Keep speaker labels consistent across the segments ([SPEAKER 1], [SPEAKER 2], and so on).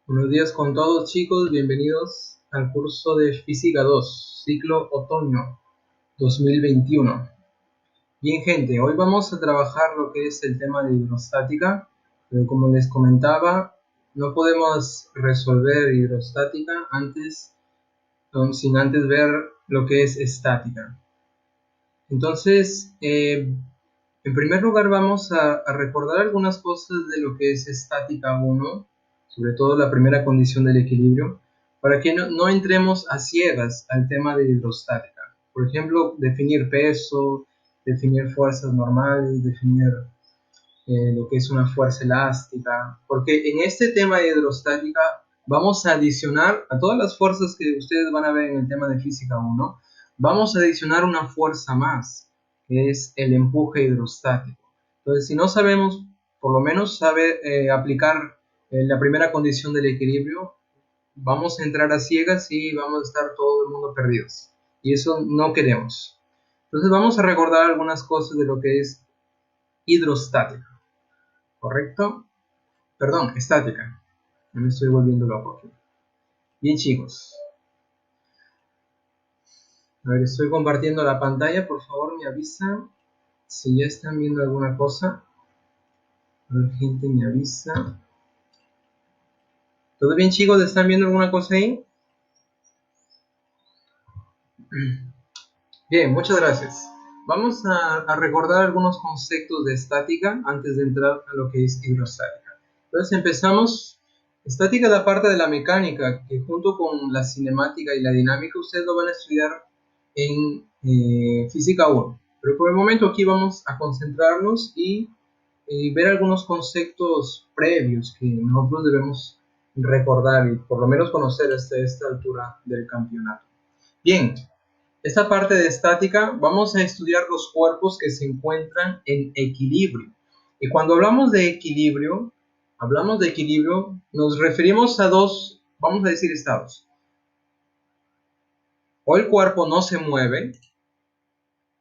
[SPEAKER 1] Buenos días con todos, chicos, bienvenidos al curso de Física 2, ciclo otoño 2021. Bien, gente, hoy vamos a trabajar lo que es el tema de hidrostática, pero como les comentaba, no podemos resolver hidrostática sin antes ver lo que es estática. Entonces, en primer lugar vamos a recordar algunas cosas de lo que es estática 1, sobre todo la primera condición del equilibrio, para que no entremos a ciegas al tema de hidrostática. Por ejemplo, definir peso, definir fuerzas normales, definir lo que es una fuerza elástica, porque en este tema de hidrostática vamos a adicionar a todas las fuerzas que ustedes van a ver en el tema de física 1, vamos a adicionar una fuerza más, que es el empuje hidrostático. Entonces, si no sabemos, por lo menos saber aplicar la primera condición del equilibrio, vamos a entrar a ciegas y vamos a estar todo el mundo perdidos. Y eso no queremos. Entonces vamos a recordar algunas cosas de lo que es hidrostática. ¿Correcto? Perdón, estática. No me estoy volviendo loco aquí. Bien, chicos. A ver, estoy compartiendo la pantalla. Por favor, me avisan si ya están viendo alguna cosa. A ver, gente, me avisa. ¿Todo bien, chicos? ¿Están viendo alguna cosa ahí? Bien, muchas gracias. Vamos a recordar algunos conceptos de estática antes de entrar a lo que es hidrostática. Entonces empezamos. Estática es la parte de la mecánica que junto con la cinemática y la dinámica ustedes lo van a estudiar en física 1. Pero por el momento aquí vamos a concentrarnos y ver algunos conceptos previos que nosotros debemos recordar y por lo menos conocer hasta esta altura del campeonato. Bien, esta parte de estática vamos a estudiar los cuerpos que se encuentran en equilibrio. Y cuando hablamos de equilibrio, nos referimos a dos, vamos a decir, estados. O el cuerpo no se mueve,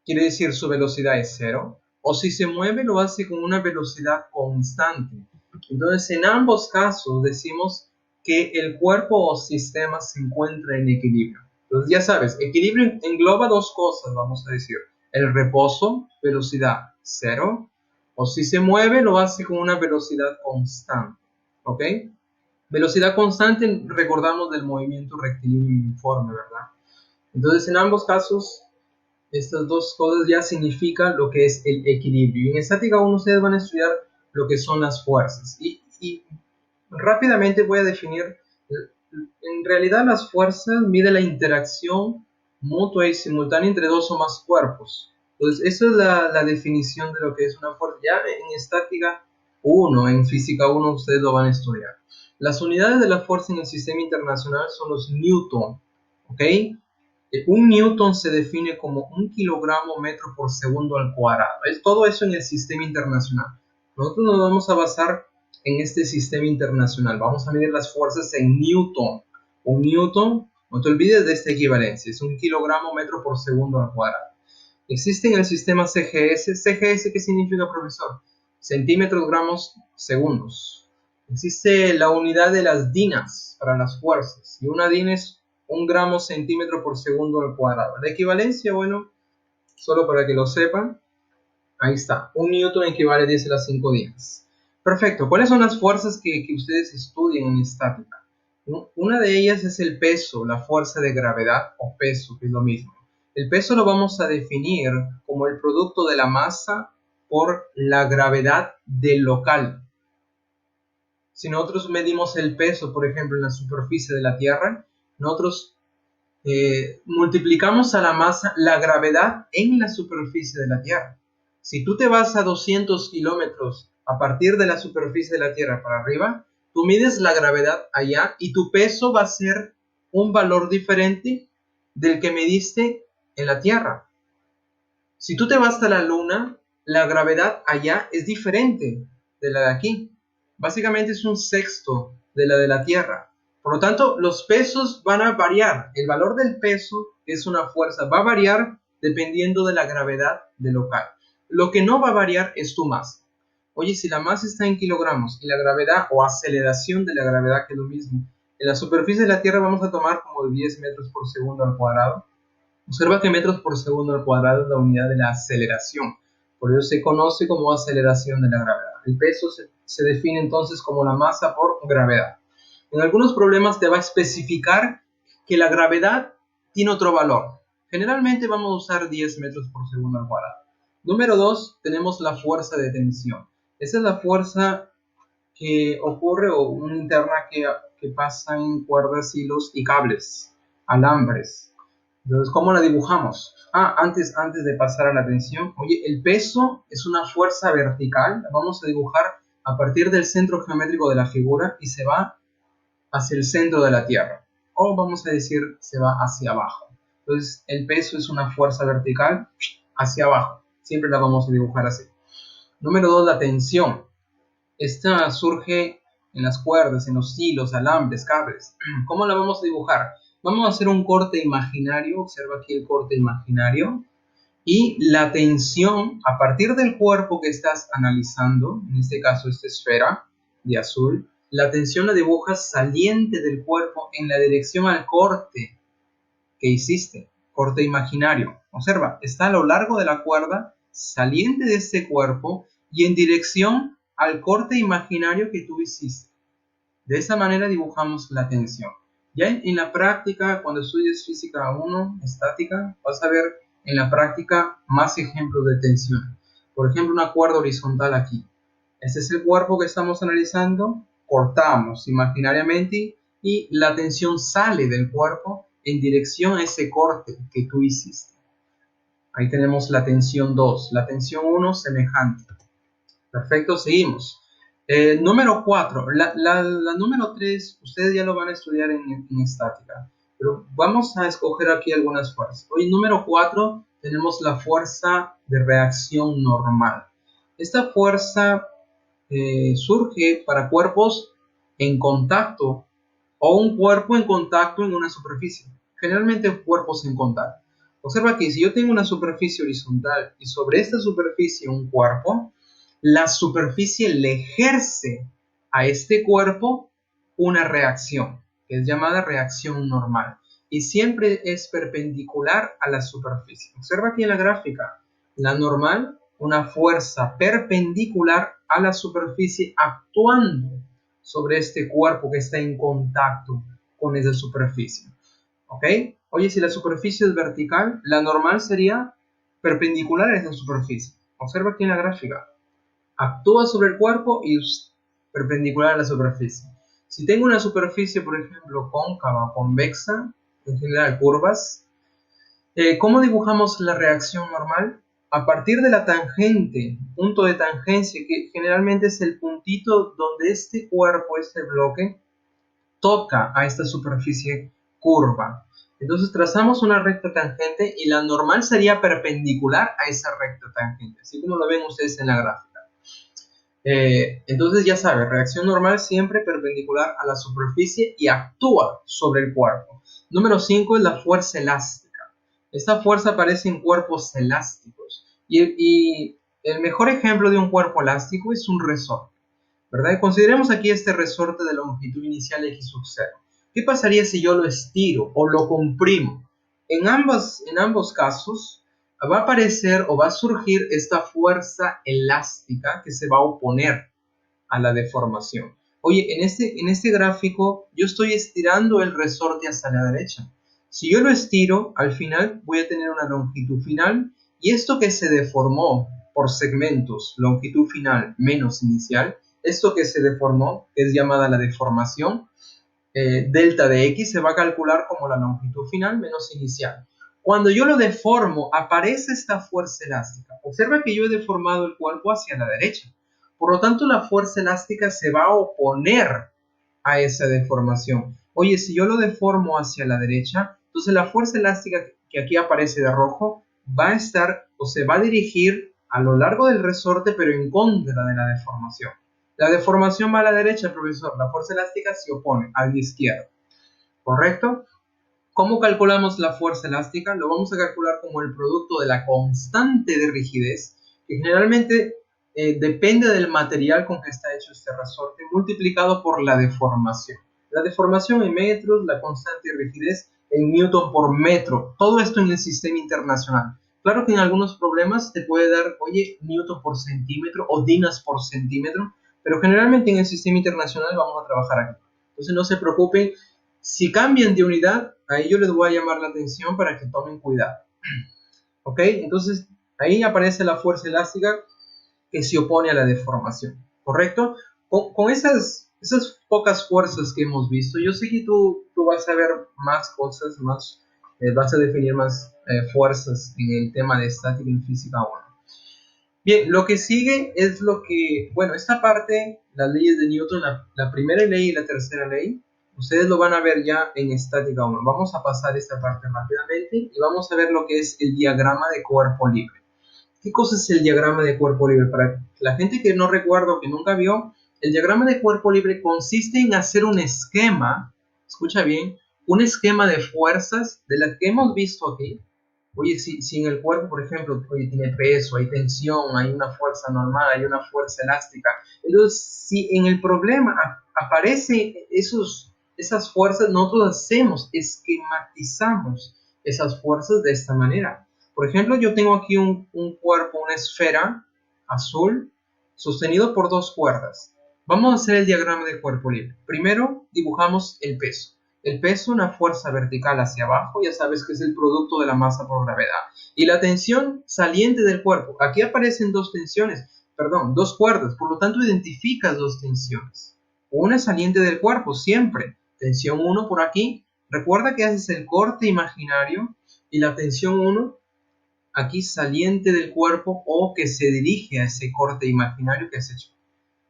[SPEAKER 1] quiere decir su velocidad es cero, o si se mueve lo hace con una velocidad constante. Entonces, en ambos casos decimos que el cuerpo o sistema se encuentra en equilibrio. Entonces, ya sabes, equilibrio engloba dos cosas, vamos a decir. El reposo, velocidad cero, o si se mueve lo hace con una velocidad constante. ¿Ok? Velocidad constante, recordamos del movimiento rectilíneo uniforme, ¿verdad? Entonces, en ambos casos estas dos cosas ya significan lo que es el equilibrio. Y en estática 1 ustedes van a estudiar lo que son las fuerzas. Y rápidamente voy a definir, en realidad las fuerzas miden la interacción mutua y simultánea entre dos o más cuerpos. Entonces, esa es la definición de lo que es una fuerza. Ya en estática 1, en física 1, ustedes lo van a estudiar. Las unidades de la fuerza en el sistema internacional son los newton, ¿ok? Un newton se define como 1 kilogramo metro por segundo al cuadrado. Es todo eso en el sistema internacional. Nosotros nos vamos a basar en este sistema internacional. Vamos a medir las fuerzas en newton. Un newton, no te olvides de esta equivalencia, es 1 kilogramo metro por segundo al cuadrado. Existe en el sistema CGS. ¿CGS qué significa, profesor? Centímetros, gramos, segundos. Existe la unidad de las dinas para las fuerzas. Y una DIN es 1 gramo centímetro por segundo al cuadrado. La equivalencia, bueno, solo para que lo sepan, ahí está. Un newton equivale a 10 a las 5 dinas. Perfecto. ¿Cuáles son las fuerzas que ustedes estudian en estática? Una de ellas es el peso, la fuerza de gravedad o peso, que es lo mismo. El peso lo vamos a definir como el producto de la masa por la gravedad del local. Si nosotros medimos el peso, por ejemplo, en la superficie de la Tierra, nosotros multiplicamos a la masa la gravedad en la superficie de la Tierra. Si tú te vas a 200 kilómetros a partir de la superficie de la Tierra para arriba, tú mides la gravedad allá y tu peso va a ser un valor diferente del que mediste en la Tierra. Si tú te vas a la Luna, la gravedad allá es diferente de la de aquí. Básicamente es un sexto de la de la Tierra. Por lo tanto, los pesos van a variar. El valor del peso, que es una fuerza, va a variar dependiendo de la gravedad del local. Lo que no va a variar es tu masa. Oye, si la masa está en kilogramos y la gravedad o aceleración de la gravedad, que es lo mismo, en la superficie de la Tierra vamos a tomar como de 10 metros por segundo al cuadrado. Observa que metros por segundo al cuadrado es la unidad de la aceleración. Por eso se conoce como aceleración de la gravedad. El peso se define entonces como la masa por gravedad. En algunos problemas te va a especificar que la gravedad tiene otro valor. Generalmente vamos a usar 10 metros por segundo al cuadrado. Número 2, tenemos la fuerza de tensión. Esa es la fuerza que ocurre o una interna que pasa en cuerdas, hilos y cables, alambres. Entonces, ¿cómo la dibujamos? Antes de pasar a la tensión, oye, el peso es una fuerza vertical. La vamos a dibujar a partir del centro geométrico de la figura y se va hacia el centro de la Tierra. O vamos a decir, se va hacia abajo. Entonces, el peso es una fuerza vertical hacia abajo. Siempre la vamos a dibujar así. Número 2, la tensión. Esta surge en las cuerdas, en los hilos, alambres, cables. ¿Cómo la vamos a dibujar? Vamos a hacer un corte imaginario. Observa aquí el corte imaginario. Y la tensión a partir del cuerpo que estás analizando, en este caso esta esfera de azul, la tensión la dibujas saliente del cuerpo en la dirección al corte que hiciste, corte imaginario. Observa, está a lo largo de la cuerda, saliente de este cuerpo y en dirección al corte imaginario que tú hiciste. De esa manera dibujamos la tensión. Ya en la práctica, cuando estudies física 1, estática, vas a ver en la práctica más ejemplos de tensión. Por ejemplo, una cuerda horizontal aquí. Este es el cuerpo que estamos analizando. Cortamos imaginariamente y la tensión sale del cuerpo en dirección a ese corte que tú hiciste. Ahí tenemos la tensión 2. La tensión 1 semejante. Perfecto, seguimos. Número 4, la número 3, ustedes ya lo van a estudiar en estática, pero vamos a escoger aquí algunas fuerzas. Hoy, número 4, tenemos la fuerza de reacción normal. Esta fuerza surge para cuerpos en contacto o un cuerpo en contacto en una superficie. Generalmente cuerpos en contacto. Observa que si yo tengo una superficie horizontal y sobre esta superficie un cuerpo, la superficie le ejerce a este cuerpo una reacción, que es llamada reacción normal, y siempre es perpendicular a la superficie. Observa aquí en la gráfica, la normal, una fuerza perpendicular a la superficie actuando sobre este cuerpo que está en contacto con esa superficie. ¿Ok? Oye, si la superficie es vertical, la normal sería perpendicular a esa superficie. Observa aquí en la gráfica. Actúa sobre el cuerpo y perpendicular a la superficie. Si tengo una superficie, por ejemplo, cóncava o convexa, en general curvas, ¿cómo dibujamos la reacción normal? A partir de la tangente, punto de tangencia, que generalmente es el puntito donde este cuerpo, este bloque, toca a esta superficie curva. Entonces trazamos una recta tangente y la normal sería perpendicular a esa recta tangente, así como lo ven ustedes en la gráfica. Entonces ya sabes, reacción normal siempre perpendicular a la superficie y actúa sobre el cuerpo. Número 5 es la fuerza elástica. Esta fuerza aparece en cuerpos elásticos y el mejor ejemplo de un cuerpo elástico es un resorte, ¿verdad? Consideremos aquí este resorte de longitud inicial x sub 0. ¿Qué pasaría si yo lo estiro o lo comprimo? En ambos casos va a aparecer o va a surgir esta fuerza elástica que se va a oponer a la deformación. Oye, en este gráfico yo estoy estirando el resorte hacia la derecha. Si yo lo estiro, al final voy a tener una longitud final y esto que se deformó por segmentos, longitud final menos inicial, esto que se deformó, que es llamada la deformación, delta de x se va a calcular como la longitud final menos inicial. Cuando yo lo deformo, aparece esta fuerza elástica. Observa que yo he deformado el cuerpo hacia la derecha. Por lo tanto, la fuerza elástica se va a oponer a esa deformación. Oye, si yo lo deformo hacia la derecha, entonces la fuerza elástica que aquí aparece de rojo va a estar o se va a dirigir a lo largo del resorte, pero en contra de la deformación. La deformación va a la derecha, profesor. La fuerza elástica se opone a la izquierda. ¿Correcto? ¿Cómo calculamos la fuerza elástica? Lo vamos a calcular como el producto de la constante de rigidez, que generalmente depende del material con que está hecho este resorte, multiplicado por la deformación. La deformación en metros, la constante de rigidez en newton por metro. Todo esto en el sistema internacional. Claro que en algunos problemas te puede dar, oye, newton por centímetro o dinas por centímetro, pero generalmente en el sistema internacional vamos a trabajar aquí. Entonces no se preocupen, si cambian de unidad, ahí yo les voy a llamar la atención para que tomen cuidado. ¿Ok? Entonces ahí aparece la fuerza elástica que se opone a la deformación, ¿correcto? Con esas pocas fuerzas que hemos visto, yo sé que tú vas a ver más cosas, vas a definir más fuerzas en el tema de estática en física 1. Bien, lo que sigue es bueno, esta parte, las leyes de Newton, la primera ley y la tercera ley, ustedes lo van a ver ya en estática 1. Vamos a pasar esta parte rápidamente y vamos a ver lo que es el diagrama de cuerpo libre. ¿Qué cosa es el diagrama de cuerpo libre? Para la gente que no recuerda o que nunca vio, el diagrama de cuerpo libre consiste en hacer un esquema, escucha bien, un esquema de fuerzas de las que hemos visto aquí. Oye, si en el cuerpo, por ejemplo, oye, tiene peso, hay tensión, hay una fuerza normal, hay una fuerza elástica. Entonces, si en el problema aparecen esas fuerzas, nosotros esquematizamos esas fuerzas de esta manera. Por ejemplo, yo tengo aquí un cuerpo, una esfera azul, sostenido por dos cuerdas. Vamos a hacer el diagrama de cuerpo libre. Primero, dibujamos el peso. El peso, una fuerza vertical hacia abajo, ya sabes que es el producto de la masa por gravedad. Y la tensión saliente del cuerpo. Aquí aparecen dos cuerdas, por lo tanto identificas dos tensiones. Una saliente del cuerpo, siempre. Tensión 1 por aquí. Recuerda que haces el corte imaginario y la tensión 1 aquí saliente del cuerpo o que se dirige a ese corte imaginario que has hecho.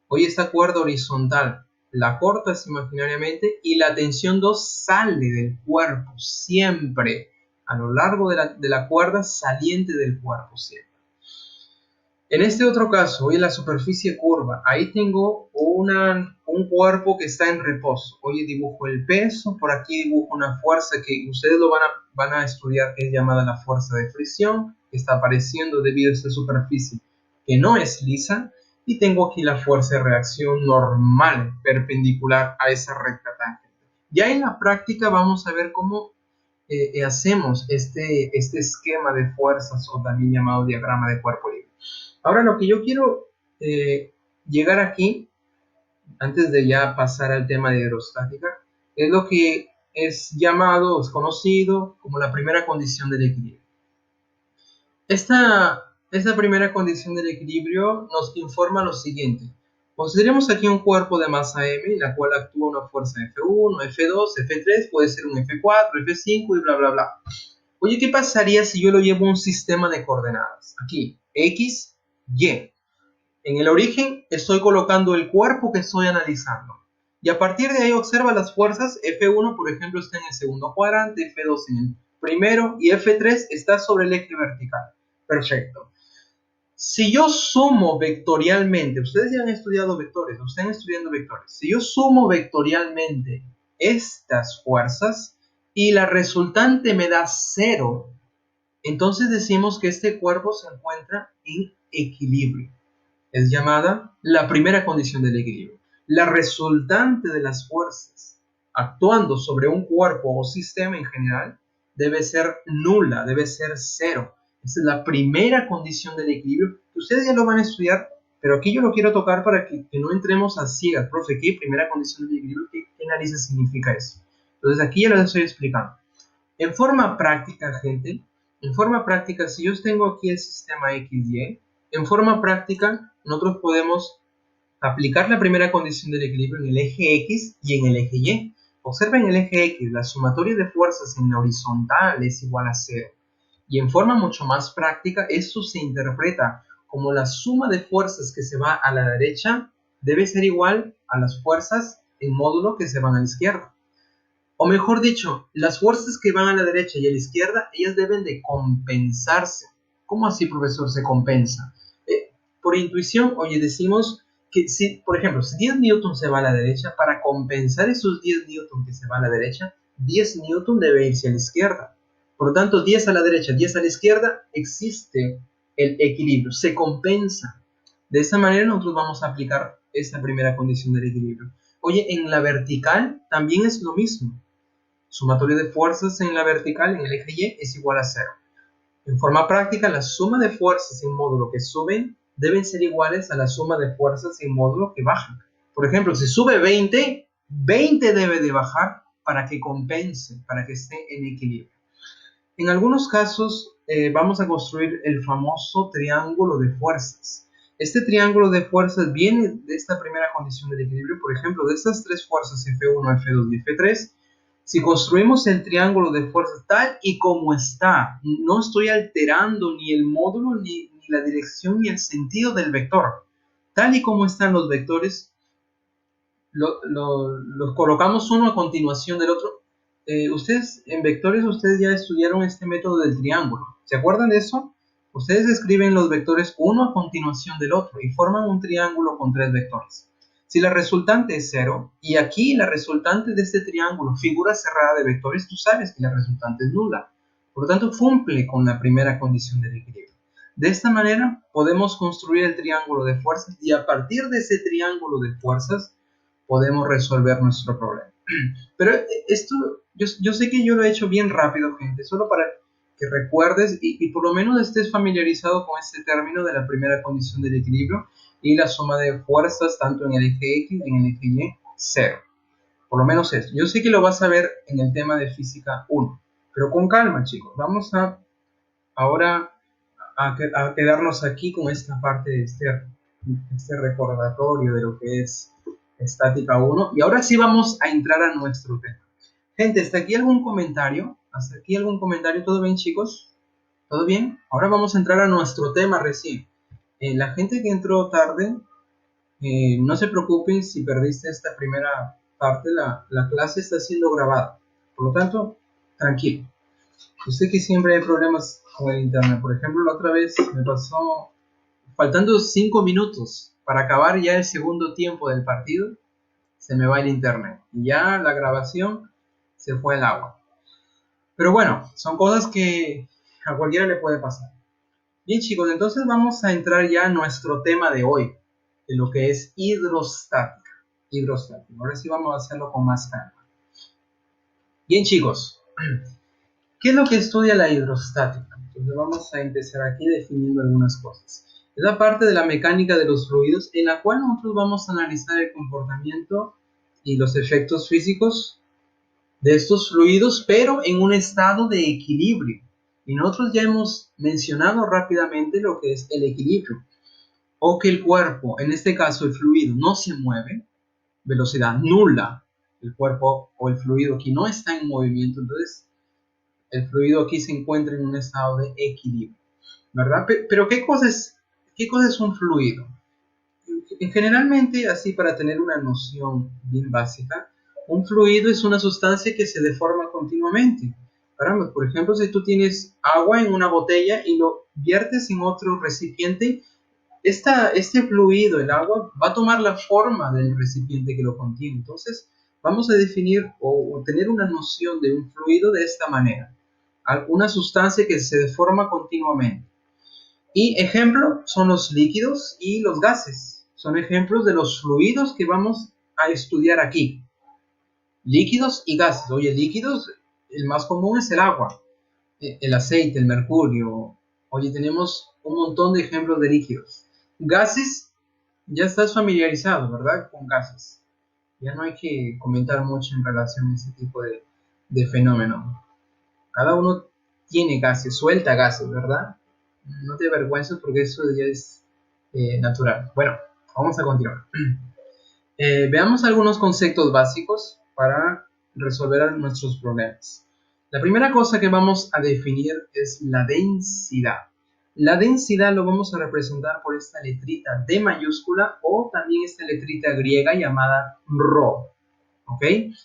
[SPEAKER 1] Hoy esta cuerda horizontal la cortas imaginariamente y la tensión 2 sale del cuerpo siempre a lo largo de la cuerda saliente del cuerpo siempre. En este otro caso, hoy la superficie curva, ahí tengo un cuerpo que está en reposo. Hoy dibujo el peso, por aquí dibujo una fuerza que ustedes lo van a estudiar, que es llamada la fuerza de fricción, que está apareciendo debido a esta superficie que no es lisa. Y tengo aquí la fuerza de reacción normal, perpendicular a esa recta tangente. Ya en la práctica vamos a ver cómo hacemos este esquema de fuerzas o también llamado diagrama de cuerpo libre. Ahora lo que yo quiero llegar aquí, antes de ya pasar al tema de aerostática, es lo que es conocido como la primera condición del equilibrio. Esta primera condición del equilibrio nos informa lo siguiente. Consideremos aquí un cuerpo de masa m, en la cual actúa una fuerza F1, F2, F3, puede ser un F4, F5 y bla, bla, bla. Oye, ¿qué pasaría si yo lo llevo a un sistema de coordenadas? Aquí, X, Y. En el origen estoy colocando el cuerpo que estoy analizando. Y a partir de ahí observa las fuerzas. F1, por ejemplo, está en el segundo cuadrante, F2 en el primero y F3 está sobre el eje vertical. Perfecto. Si yo sumo vectorialmente, ustedes ya han estudiado vectores, o están estudiando vectores. Si yo sumo vectorialmente estas fuerzas y la resultante me da 0, entonces decimos que este cuerpo se encuentra en equilibrio. Es llamada la primera condición del equilibrio. La resultante de las fuerzas actuando sobre un cuerpo o sistema en general debe ser nula, debe ser 0. Esa es la primera condición del equilibrio. Ustedes ya lo van a estudiar, pero aquí yo lo quiero tocar para que no entremos a ciegas. Profe, ¿qué primera condición del equilibrio? ¿Qué narices significa eso? Entonces aquí ya lo estoy explicando. En forma práctica, gente, en forma práctica, si yo tengo aquí el sistema XY, en forma práctica, nosotros podemos aplicar la primera condición del equilibrio en el eje X y en el eje Y. Observen el eje X, la sumatoria de fuerzas en la horizontal es igual a 0. Y en forma mucho más práctica, esto se interpreta como la suma de fuerzas que se va a la derecha debe ser igual a las fuerzas en módulo que se van a la izquierda. O mejor dicho, las fuerzas que van a la derecha y a la izquierda, ellas deben de compensarse. ¿Cómo así, profesor, se compensa? Por intuición, oye, decimos que si, por ejemplo, si 10 newton se va a la derecha, para compensar esos 10 newton que se va a la derecha, 10 newton debe irse a la izquierda. Por lo tanto, 10 a la derecha, 10 a la izquierda, existe el equilibrio, se compensa. De esta manera nosotros vamos a aplicar esta primera condición del equilibrio. Oye, en la vertical también es lo mismo. Sumatorio de fuerzas en la vertical, en el eje Y, es igual a 0. En forma práctica, la suma de fuerzas en módulo que suben deben ser iguales a la suma de fuerzas en módulo que bajan. Por ejemplo, si sube 20, 20 debe de bajar para que compense, para que esté en equilibrio. En algunos casos vamos a construir el famoso triángulo de fuerzas. Este triángulo de fuerzas viene de esta primera condición del equilibrio. Por ejemplo, de estas tres fuerzas F1, F2 y F3, si construimos el triángulo de fuerzas tal y como está, no estoy alterando ni el módulo, ni la dirección, ni el sentido del vector. Tal y como están los vectores, los colocamos uno a continuación del otro. Ustedes en vectores, ustedes ya estudiaron este método del triángulo. ¿Se acuerdan de eso? Ustedes escriben los vectores uno a continuación del otro y forman un triángulo con tres vectores. Si la resultante es 0 y aquí la resultante de este triángulo, figura cerrada de vectores, tú sabes que la resultante es nula. Por lo tanto, cumple con la primera condición del equilibrio. De esta manera podemos construir el triángulo de fuerzas y a partir de ese triángulo de fuerzas podemos resolver nuestro problema. Pero esto, yo sé que yo lo he hecho bien rápido, gente, solo para que recuerdes y por lo menos estés familiarizado con este término de la primera condición del equilibrio y la suma de fuerzas tanto en el eje X y en el eje Y, 0. Por lo menos eso. Yo sé que lo vas a ver en el tema de física 1, pero con calma, chicos. Vamos a ahora a quedarnos aquí con esta parte de este recordatorio de lo que es estática 1. Y ahora sí vamos a entrar a nuestro tema. Gente, ¿hasta aquí algún comentario? ¿Hasta aquí algún comentario? ¿Todo bien, chicos? ¿Todo bien? Ahora vamos a entrar a nuestro tema recién. La gente que entró tarde, no se preocupen si perdiste esta primera parte. La clase está siendo grabada. Por lo tanto, tranquilo. Yo sé que siempre hay problemas con el internet. Por ejemplo, la otra vez me pasó faltando 5 minutos para acabar ya el segundo tiempo del partido, se me va el internet y ya la grabación se fue al agua. Pero bueno, son cosas que a cualquiera le puede pasar. Bien, chicos, entonces vamos a entrar ya a nuestro tema de hoy, de lo que es hidrostática. Hidrostática. Ahora sí vamos a hacerlo con más calma. Bien, chicos, ¿qué es lo que estudia la hidrostática? Entonces vamos a empezar aquí definiendo algunas cosas. Es la parte de la mecánica de los fluidos en la cual nosotros vamos a analizar el comportamiento y los efectos físicos de estos fluidos, pero en un estado de equilibrio. Y nosotros ya hemos mencionado rápidamente lo que es el equilibrio, o que el cuerpo, en este caso el fluido, no se mueve, velocidad nula, el cuerpo o el fluido aquí no está en movimiento, entonces el fluido aquí se encuentra en un estado de equilibrio, ¿verdad? Pero qué cosa es un fluido? Generalmente, así para tener una noción bien básica, un fluido es una sustancia que se deforma continuamente. Caramba, por ejemplo, si tú tienes agua en una botella y lo viertes en otro recipiente, este fluido, el agua, va a tomar la forma del recipiente que lo contiene. Entonces, vamos a definir o tener una noción de un fluido de esta manera. Una sustancia que se deforma continuamente. Y ejemplo son los líquidos y los gases. Son ejemplos de los fluidos que vamos a estudiar aquí. Líquidos y gases. Oye, líquidos, el más común es el agua, el aceite, el mercurio. Oye, tenemos un montón de ejemplos de líquidos. Gases, ya estás familiarizado, ¿verdad? Con gases. Ya no hay que comentar mucho en relación a ese tipo de fenómeno. Cada uno tiene gases, suelta gases, ¿verdad? No te avergüences porque eso ya es natural. Bueno, vamos a continuar. Veamos algunos conceptos básicos para resolver nuestros problemas. La primera cosa que vamos a definir es la densidad. La densidad lo vamos a representar por esta letrita D mayúscula o también esta letrita griega llamada ρ. ¿Ok?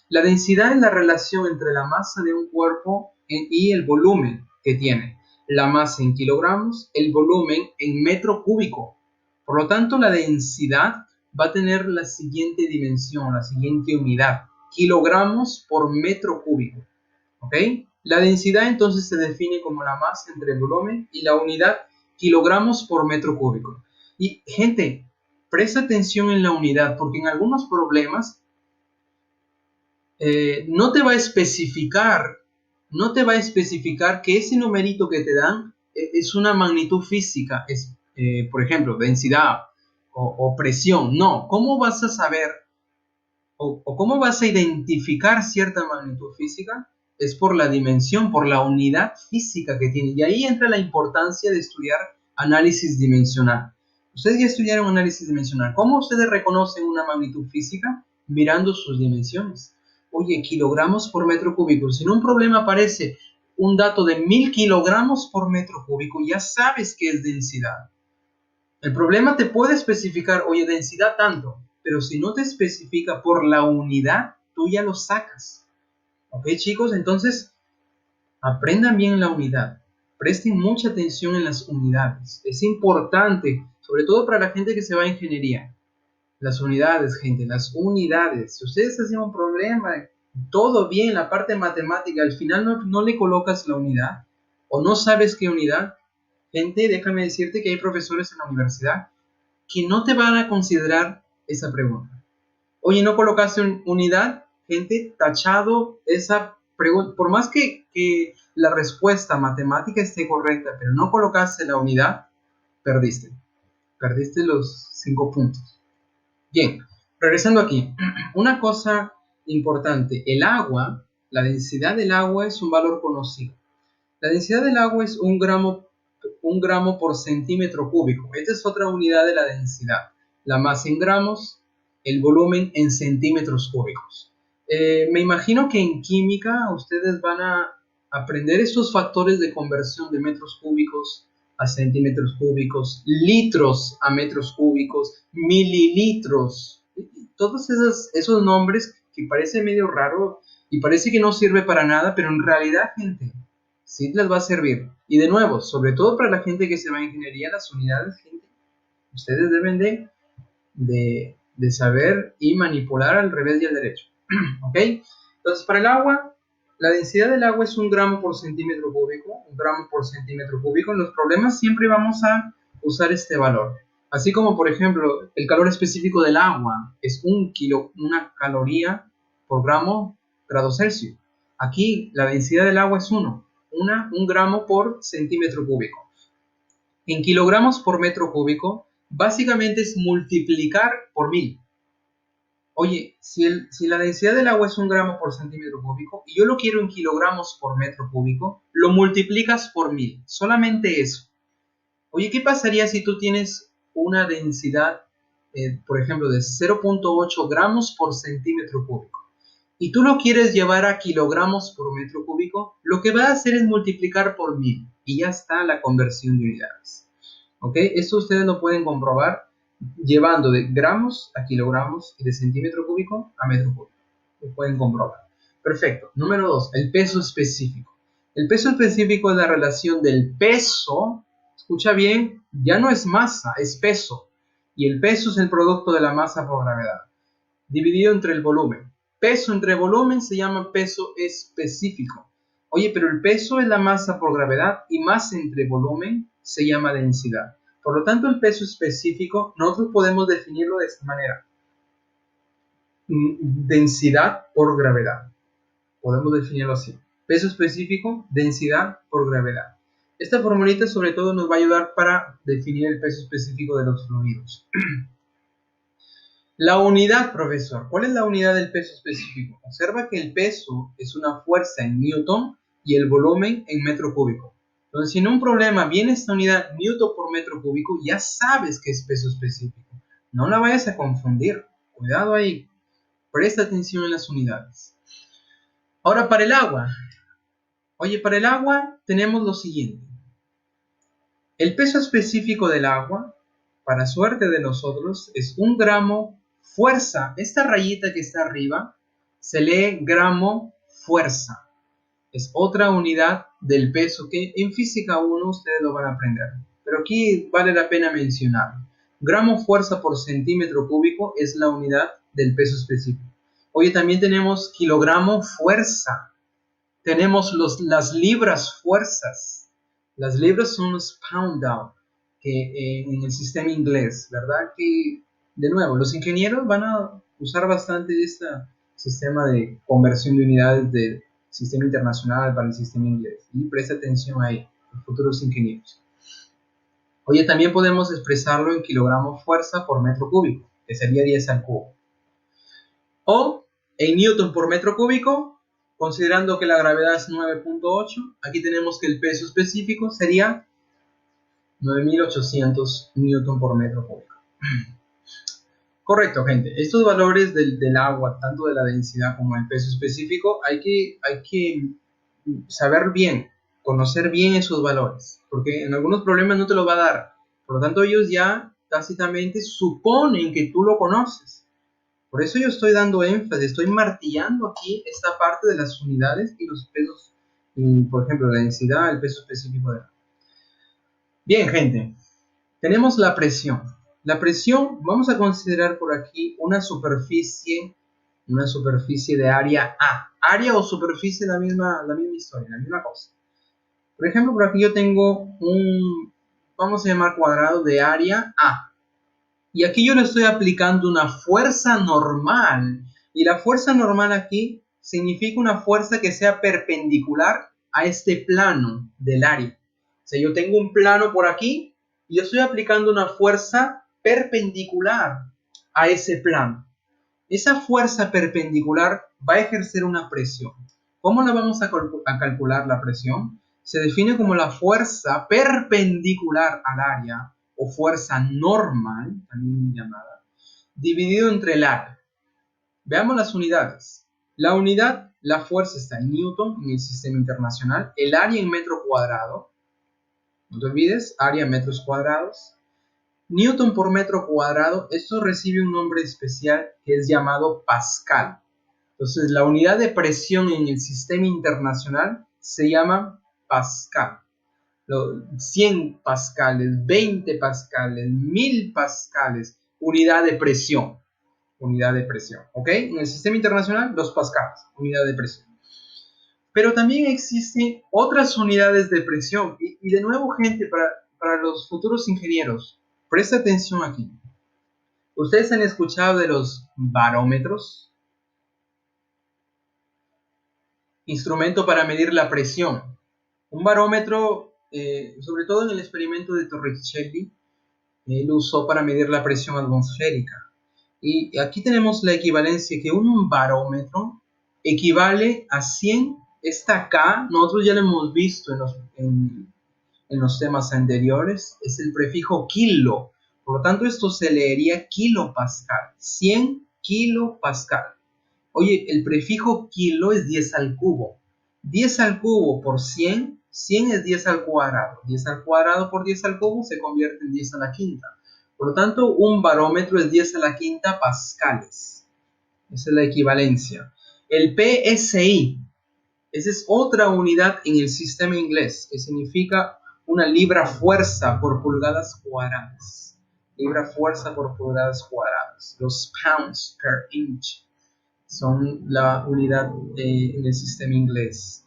[SPEAKER 1] La densidad es la relación entre la masa de un cuerpo y el volumen que tiene. La masa en kilogramos, el volumen en metro cúbico. Por lo tanto, la densidad va a tener la siguiente dimensión, la siguiente unidad, kilogramos por metro cúbico. ¿Ok? La densidad entonces se define como la masa entre el volumen y la unidad kilogramos por metro cúbico. Y gente, presta atención en la unidad, porque en algunos problemas no te va a especificar, que ese numerito que te dan es una magnitud física, por ejemplo, densidad o presión. No, ¿cómo vas a saber o cómo vas a identificar cierta magnitud física? Es por la dimensión, por la unidad física que tiene. Y ahí entra la importancia de estudiar análisis dimensional. Ustedes ya estudiaron análisis dimensional. ¿Cómo ustedes reconocen una magnitud física? Mirando sus dimensiones. Oye, kilogramos por metro cúbico. Si en un problema aparece un dato de 1000 kilogramos por metro cúbico, ya sabes que es densidad. El problema te puede especificar, oye, densidad tanto, pero si no te especifica por la unidad, tú ya lo sacas. ¿Ok, chicos? Entonces, aprendan bien la unidad. Presten mucha atención en las unidades. Es importante, sobre todo para la gente que se va a ingeniería. Las unidades, gente, las unidades. Si ustedes hacen un problema, todo bien, la parte matemática, al final no le colocas la unidad o no sabes qué unidad. Gente, déjame decirte que hay profesores en la universidad que no te van a considerar esa pregunta. Oye, ¿no colocaste unidad? Gente, tachado esa pregunta. Por más que la respuesta matemática esté correcta, pero no colocaste la unidad, perdiste. Perdiste los 5 puntos. Bien, regresando aquí. Una cosa importante. El agua, la densidad del agua es un valor conocido. La densidad del agua es un gramo por centímetro cúbico. Esta es otra unidad de la densidad. La masa en gramos, el volumen en centímetros cúbicos. Me imagino que en química ustedes van a aprender estos factores de conversión de metros cúbicos a centímetros cúbicos, litros a metros cúbicos, mililitros. Todos esos nombres que parece medio raro y parece que no sirve para nada, pero en realidad, gente, sí les va a servir. Y de nuevo, sobre todo para la gente que se va a ingeniería, las unidades, gente, ustedes deben de saber y manipular al revés y al derecho. ¿Ok? Entonces, para el agua, la densidad del agua es un gramo por centímetro cúbico. Un gramo por centímetro cúbico. En los problemas siempre vamos a usar este valor. Así como, por ejemplo, el calor específico del agua es una caloría por grado Celsius. Aquí, la densidad del agua es 1 gramo por centímetro cúbico. En kilogramos por metro cúbico, básicamente es multiplicar por 1000. Oye, si la densidad del agua es 1 gramo por centímetro cúbico y yo lo quiero en kilogramos por metro cúbico, lo multiplicas por 1000. Solamente eso. Oye, ¿qué pasaría si tú tienes una densidad, por ejemplo, de 0.8 gramos por centímetro cúbico? Y tú lo quieres llevar a kilogramos por metro cúbico, lo que va a hacer es multiplicar por 1000 y ya está la conversión de unidades. ¿Ok? Esto ustedes lo pueden comprobar llevando de gramos a kilogramos y de centímetro cúbico a metro cúbico. Lo pueden comprobar. Perfecto. Número 2, el peso específico. El peso específico es la relación del peso, escucha bien, ya no es masa, es peso. Y el peso es el producto de la masa por gravedad, dividido entre el volumen. Peso entre volumen se llama peso específico. Oye, pero el peso es la masa por gravedad y masa entre volumen se llama densidad. Por lo tanto, el peso específico nosotros podemos definirlo de esta manera. Densidad por gravedad. Podemos definirlo así. Peso específico, densidad por gravedad. Esta formulita sobre todo nos va a ayudar para definir el peso específico de los fluidos. La unidad, profesor. ¿Cuál es la unidad del peso específico? Observa que el peso es una fuerza en newton y el volumen en metro cúbico. Entonces, si en un problema viene esta unidad newton por metro cúbico, ya sabes que es peso específico. No la vayas a confundir. Cuidado ahí. Presta atención en las unidades. Ahora, para el agua. Oye, para el agua tenemos lo siguiente. El peso específico del agua, para suerte de nosotros, es 1 gramo fuerza. Esta rayita que está arriba se lee gramo fuerza. Es otra unidad del peso que en física 1 ustedes lo van a aprender. Pero aquí vale la pena mencionar. Gramo fuerza por centímetro cúbico es la unidad del peso específico. Oye, también tenemos kilogramo fuerza. Tenemos las libras fuerzas. Las libras son los pound down, ¿ok? en el sistema inglés, ¿verdad? Que, de nuevo, los ingenieros van a usar bastante este sistema de conversión de unidades del sistema internacional para el sistema inglés. Y presta atención ahí, los futuros ingenieros. Oye, también podemos expresarlo en kilogramos fuerza por metro cúbico, que sería 10 al cubo. O en newton por metro cúbico, considerando que la gravedad es 9.8, aquí tenemos que el peso específico sería 9800 newton por metro cúbico. Correcto, gente. Estos valores del agua, tanto de la densidad como el peso específico, hay que saber bien, conocer bien esos valores, porque en algunos problemas no te lo va a dar. Por lo tanto, ellos ya tácitamente suponen que tú lo conoces. Por eso yo estoy dando énfasis, estoy martillando aquí esta parte de las unidades y los pesos, y, por ejemplo, la densidad, el peso específico de agua. Bien, gente, tenemos la presión. La presión, vamos a considerar por aquí una superficie de área A. Área o superficie, la misma historia, la misma cosa. Por ejemplo, por aquí yo tengo un, vamos a llamar cuadrado de área A. Y aquí yo le estoy aplicando una fuerza normal. Y la fuerza normal aquí significa una fuerza que sea perpendicular a este plano del área. O sea, yo tengo un plano por aquí y yo estoy aplicando una fuerza perpendicular a ese plano. Esa fuerza perpendicular va a ejercer una presión. ¿Cómo la vamos a calcular la presión? Se define como la fuerza perpendicular al área o fuerza normal, también llamada, dividido entre el área. Veamos las unidades. La unidad, la fuerza está en newton en el sistema internacional, el área en metro cuadrado, no te olvides, área en metros cuadrados. Newton por metro cuadrado, esto recibe un nombre especial que es llamado Pascal. Entonces, la unidad de presión en el sistema internacional se llama Pascal. 100 pascales, 20 pascales, 1000 pascales, unidad de presión. Unidad de presión, ¿ok? En el sistema internacional, 2 pascales, unidad de presión. Pero también existen otras unidades de presión. Y de nuevo, gente, para los futuros ingenieros, presta atención aquí. ¿Ustedes han escuchado de los barómetros? Instrumento para medir la presión. Un barómetro, sobre todo en el experimento de Torricelli, él usó para medir la presión atmosférica. Y aquí tenemos la equivalencia que un barómetro equivale a 100. Esta K, nosotros ya lo hemos visto en los temas anteriores, es el prefijo kilo. Por lo tanto, esto se leería kilopascal. 100 kilopascal. Oye, el prefijo kilo es 10 al cubo. 10 al cubo por 100, 100 es 10 al cuadrado. 10 al cuadrado por 10 al cubo se convierte en 10 a la quinta. Por lo tanto, un barómetro es 10 a la quinta pascales. Esa es la equivalencia. El PSI, esa es otra unidad en el sistema inglés, que significa una libra fuerza por pulgadas cuadradas. Libra fuerza por pulgadas cuadradas. Los pounds per inch son la unidad en el sistema inglés.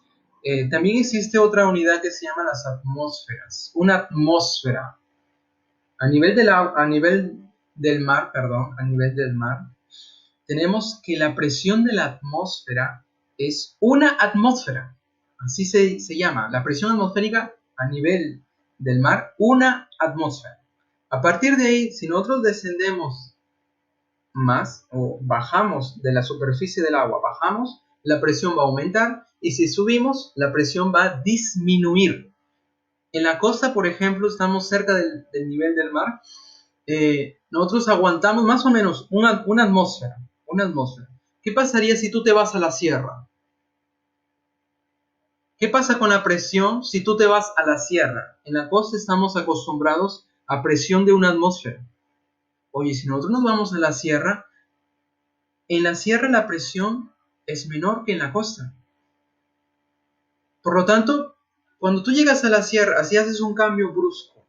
[SPEAKER 1] También existe otra unidad que se llama las atmósferas. Una atmósfera. A nivel del mar, tenemos que la presión de la atmósfera es una atmósfera. Así se llama. La presión atmosférica a nivel del mar, una atmósfera. A partir de ahí, si nosotros descendemos más o bajamos de la superficie del agua, bajamos, la presión va a aumentar, y si subimos, la presión va a disminuir. En la costa, por ejemplo, estamos cerca del nivel del mar. Nosotros aguantamos más o menos una atmósfera. ¿Qué pasaría si tú te vas a la sierra? ¿Qué pasa con la presión si tú te vas a la sierra? En la costa estamos acostumbrados a presión de una atmósfera. Oye, si nosotros nos vamos a la sierra, en la sierra la presión es menor que en la costa. Por lo tanto, cuando tú llegas a la sierra, así haces un cambio brusco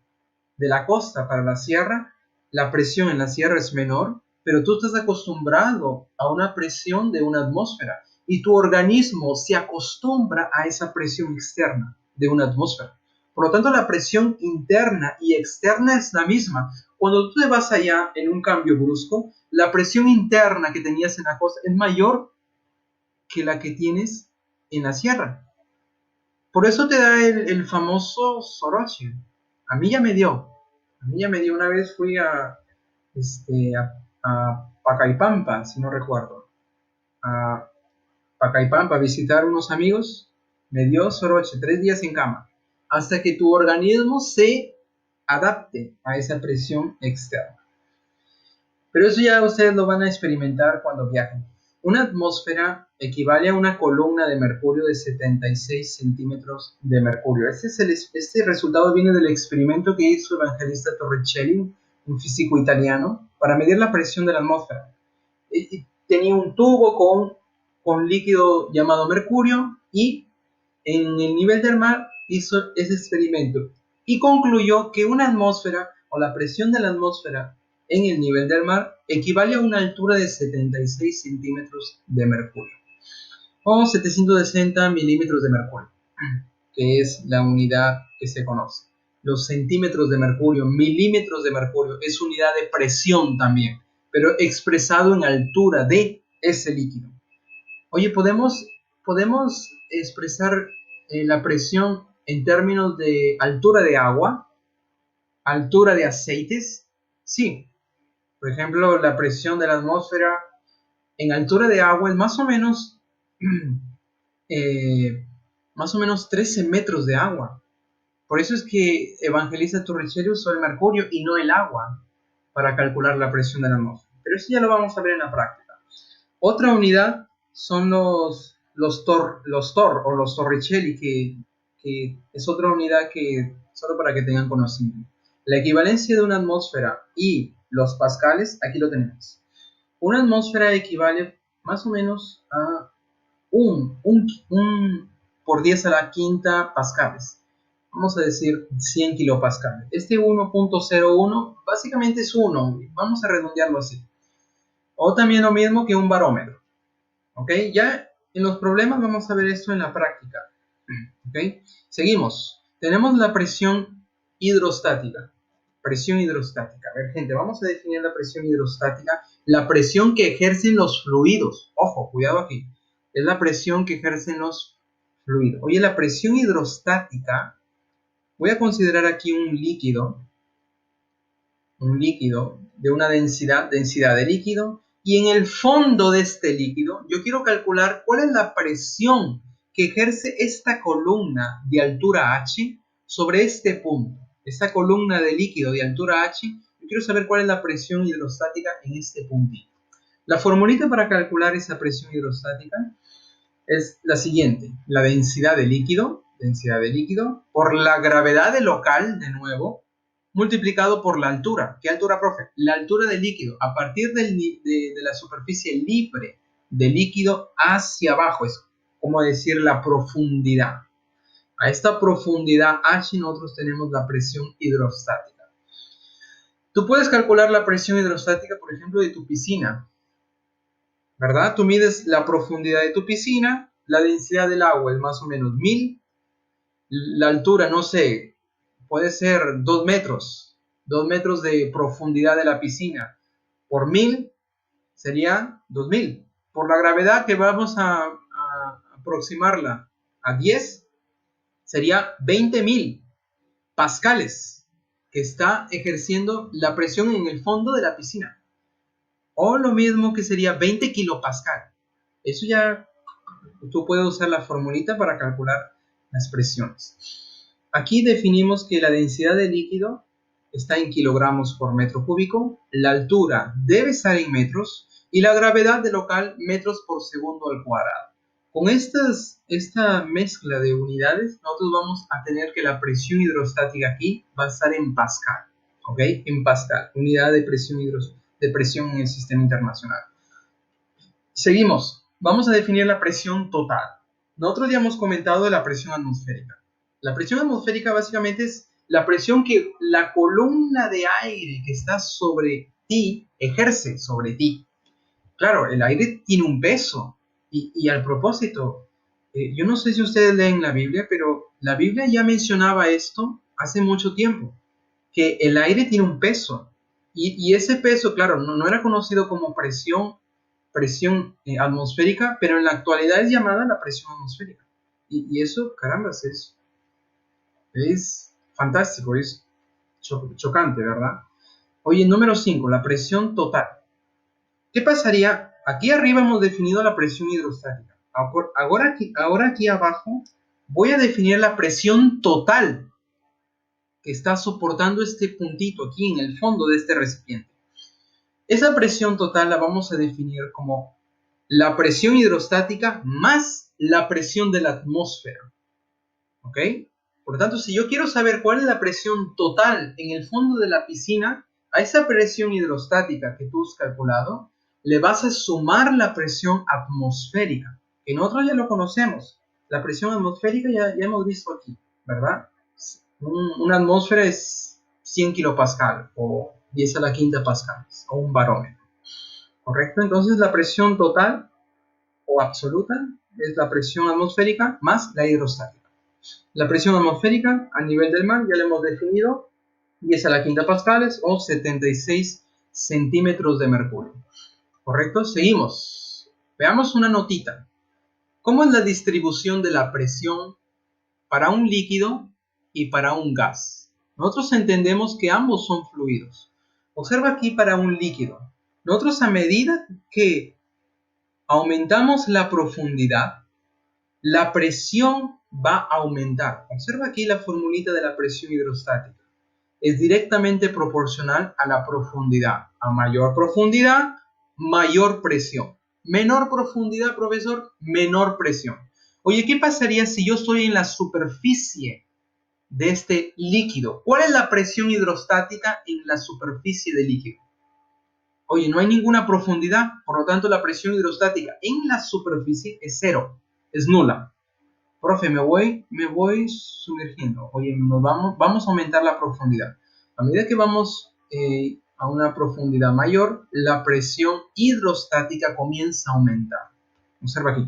[SPEAKER 1] de la costa para la sierra, la presión en la sierra es menor, pero tú estás acostumbrado a una presión de una atmósfera y tu organismo se acostumbra a esa presión externa de una atmósfera. Por lo tanto, la presión interna y externa es la misma. Cuando tú te vas allá en un cambio brusco, la presión interna que tenías en la costa es mayor que la que tienes en la sierra. Por eso te da el famoso soroche. A mí ya me dio. A mí ya me dio. Una vez fui a Pacaipampa, si no recuerdo. A Pacaipampa a visitar unos amigos. Me dio soroche, 3 días en cama. Hasta que tu organismo se adapte a esa presión externa. Pero eso ya ustedes lo van a experimentar cuando viajen. Una atmósfera equivale a una columna de mercurio de 76 centímetros de mercurio. Este resultado viene del experimento que hizo el evangelista Torricelli, un físico italiano, para medir la presión de la atmósfera. Tenía un tubo con líquido llamado mercurio y en el nivel del mar hizo ese experimento y concluyó que una atmósfera o la presión de la atmósfera en el nivel del mar equivale a una altura de 76 centímetros de mercurio o 760 milímetros de mercurio, que es la unidad que se conoce. Los centímetros de mercurio, milímetros de mercurio, es unidad de presión también, pero expresado en altura de ese líquido. Oye, ¿podemos expresar la presión en términos de altura de agua, altura de aceites? Sí. Por ejemplo, la presión de la atmósfera en altura de agua es más o menos 13 metros de agua. Por eso es que Evangelista Torricelli usó el mercurio y no el agua para calcular la presión de la atmósfera. Pero eso ya lo vamos a ver en la práctica. Otra unidad son los Tor o los Torricelli, que es otra unidad que, solo para que tengan conocimiento. La equivalencia de una atmósfera y los pascales, aquí lo tenemos. Una atmósfera equivale más o menos a 1 por 10 a la quinta pascales. Vamos a decir 100 kilopascales. Este 1.01 básicamente es 1, vamos a redondearlo así. O también lo mismo que un barómetro. ¿Ok? Ya en los problemas vamos a ver esto en la práctica. ¿Ok? Seguimos. Tenemos la presión hidrostática. Presión hidrostática. A ver, gente, vamos a definir la presión hidrostática. La presión que ejercen los fluidos. Ojo, cuidado aquí. Es la presión que ejercen los fluidos. Oye, la presión hidrostática, voy a considerar aquí un líquido de una densidad de líquido, y en el fondo de este líquido yo quiero calcular cuál es la presión que ejerce esta columna de altura h sobre este punto. Esta columna de líquido de altura h, yo quiero saber cuál es la presión hidrostática en este puntito. La formulita para calcular esa presión hidrostática es la siguiente: la densidad de líquido por la gravedad del local, de nuevo, multiplicado por la altura. ¿Qué altura, profe? La altura del líquido a partir de la superficie libre del líquido hacia abajo. Es como decir la profundidad. A esta profundidad H nosotros tenemos la presión hidrostática. Tú puedes calcular la presión hidrostática, por ejemplo, de tu piscina, ¿verdad? Tú mides la profundidad de tu piscina, la densidad del agua es más o menos 1000, la altura, no sé, puede ser 2 metros, 2 metros de profundidad de la piscina, por 1000 sería 2000. Por la gravedad que vamos a aproximarla a 10, sería 20.000 pascales que está ejerciendo la presión en el fondo de la piscina. O lo mismo que sería 20 kilopascal. Eso ya tú puedes usar la formulita para calcular las presiones. Aquí definimos que la densidad de líquido está en kilogramos por metro cúbico, la altura debe estar en metros y la gravedad de local metros por segundo al cuadrado. Con esta mezcla de unidades, nosotros vamos a tener que la presión hidrostática aquí va a estar en pascal, ¿ok? En pascal, unidad de presión en el sistema internacional. Seguimos. Vamos a definir la presión total. Nosotros ya hemos comentado de la presión atmosférica. La presión atmosférica básicamente es la presión que la columna de aire que está sobre ti ejerce sobre ti. Claro, el aire tiene un peso y al propósito, Yo no sé si ustedes leen la Biblia, pero la Biblia ya mencionaba esto hace mucho tiempo, que el aire tiene un peso. Y ese peso, claro, no era conocido como presión atmosférica, pero en la actualidad es llamada la presión atmosférica. Y eso, caramba, es fantástico, es chocante, ¿verdad? Oye, número 5, la presión total. ¿Qué pasaría? Aquí arriba hemos definido la presión hidrostática. Ahora aquí abajo voy a definir la presión total que está soportando este puntito aquí en el fondo de este recipiente. Esa presión total la vamos a definir como la presión hidrostática más la presión de la atmósfera. ¿Ok? Por lo tanto, si yo quiero saber cuál es la presión total en el fondo de la piscina, a esa presión hidrostática que tú has calculado, le vas a sumar la presión atmosférica, que nosotros ya lo conocemos. La presión atmosférica ya hemos visto aquí, ¿verdad? Una atmósfera es 100 kilopascal o 10 a la quinta pascales o un barómetro, ¿correcto? Entonces la presión total o absoluta es la presión atmosférica más la hidrostática. La presión atmosférica a nivel del mar ya la hemos definido, 10 a la quinta pascales o 76 centímetros de mercurio. ¿Correcto? Seguimos. Veamos una notita. ¿Cómo es la distribución de la presión para un líquido y para un gas? Nosotros entendemos que ambos son fluidos. Observa aquí para un líquido. Nosotros a medida que aumentamos la profundidad, la presión va a aumentar. Observa aquí la formulita de la presión hidrostática. Es directamente proporcional a la profundidad. A mayor profundidad, mayor presión. Menor profundidad, profesor, menor presión. Oye, ¿qué pasaría si yo estoy en la superficie de este líquido? ¿Cuál es la presión hidrostática en la superficie del líquido? Oye, no hay ninguna profundidad, por lo tanto la presión hidrostática en la superficie es cero, es nula. Profe, me voy sumergiendo. Oye, vamos a aumentar la profundidad. A medida que vamos a una profundidad mayor, la presión hidrostática comienza a aumentar. Observa aquí.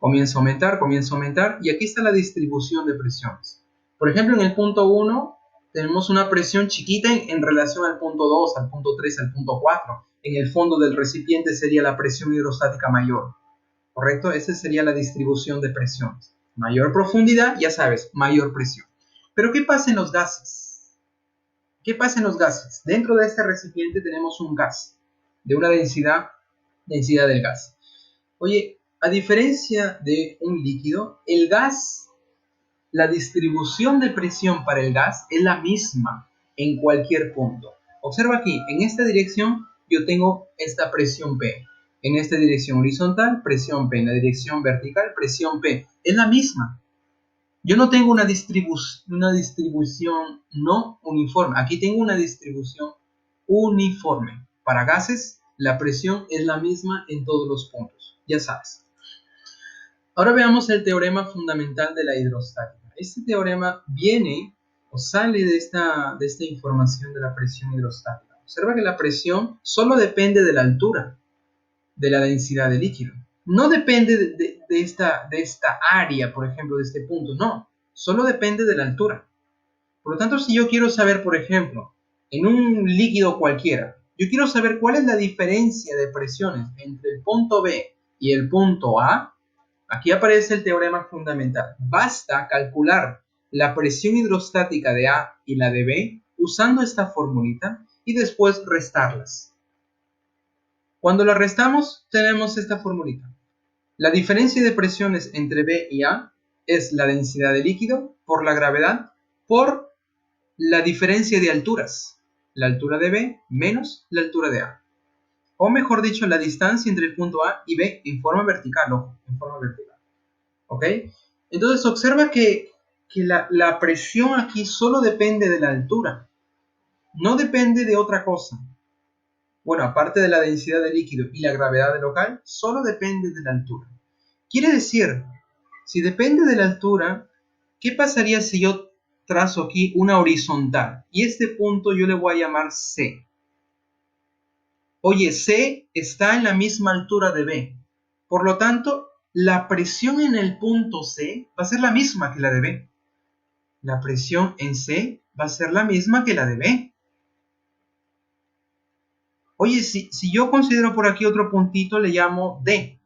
[SPEAKER 1] Comienza a aumentar. Y aquí está la distribución de presiones. Por ejemplo, en el punto 1 tenemos una presión chiquita en relación al punto 2, al punto 3, al punto 4. En el fondo del recipiente sería la presión hidrostática mayor. ¿Correcto? Esa sería la distribución de presiones. Mayor profundidad, ya sabes, mayor presión. Pero ¿qué pasa en los gases? ¿Qué pasa en los gases? Dentro de este recipiente tenemos un gas de una densidad del gas. Oye, a diferencia de un líquido, el gas, la distribución de presión para el gas es la misma en cualquier punto. Observa aquí, en esta dirección yo tengo esta presión P. En esta dirección horizontal, presión P. En la dirección vertical, presión P. Es la misma. Yo no tengo una distribución no uniforme. Aquí tengo una distribución uniforme. Para gases, la presión es la misma en todos los puntos. Ya sabes. Ahora veamos el teorema fundamental de la hidrostática. Este teorema viene o sale de esta información de la presión hidrostática. Observa que la presión solo depende de la altura, de la densidad del líquido. No depende de esta área, por ejemplo, de este punto. No, solo depende de la altura. Por lo tanto, si yo quiero saber, por ejemplo, en un líquido cualquiera, yo quiero saber cuál es la diferencia de presiones entre el punto B y el punto A. Aquí aparece el teorema fundamental. Basta calcular la presión hidrostática de A y la de B usando esta formulita y después restarlas. Cuando las restamos, tenemos esta formulita. La diferencia de presiones entre B y A es la densidad del líquido por la gravedad por la diferencia de alturas. La altura de B menos la altura de A. O mejor dicho, la distancia entre el punto A y B en forma vertical. Ojo, en forma vertical. ¿Ok? Entonces observa que la presión aquí solo depende de la altura. No depende de otra cosa. Bueno, aparte de la densidad del líquido y la gravedad local, solo depende de la altura. Quiere decir, si depende de la altura, ¿qué pasaría si yo trazo aquí una horizontal? Y este punto yo le voy a llamar C. Oye, C está en la misma altura de B. Por lo tanto, la presión en el punto C va a ser la misma que la de B. La presión en C va a ser la misma que la de B. Oye, si yo considero por aquí otro puntito, le llamo D.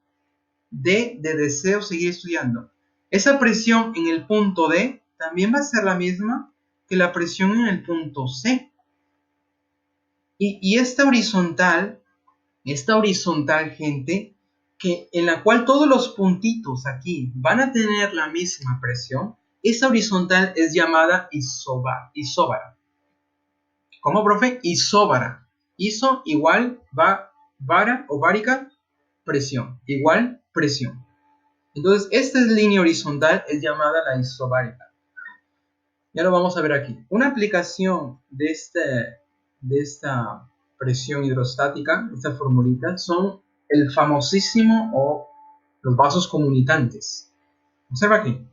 [SPEAKER 1] D de deseo seguir estudiando. Esa presión en el punto D también va a ser la misma que la presión en el punto C. Y esta horizontal, gente, que en la cual todos los puntitos aquí van a tener la misma presión, esa horizontal es llamada isóbara. ¿Cómo, profe? Isóbara. Iso igual vara o várica, presión. Igual presión. Entonces, esta línea horizontal es llamada la isobárica. Ya lo vamos a ver aquí. Una aplicación de esta presión hidrostática, esta formulita, son el famosísimo o los vasos comunicantes. Observa aquí.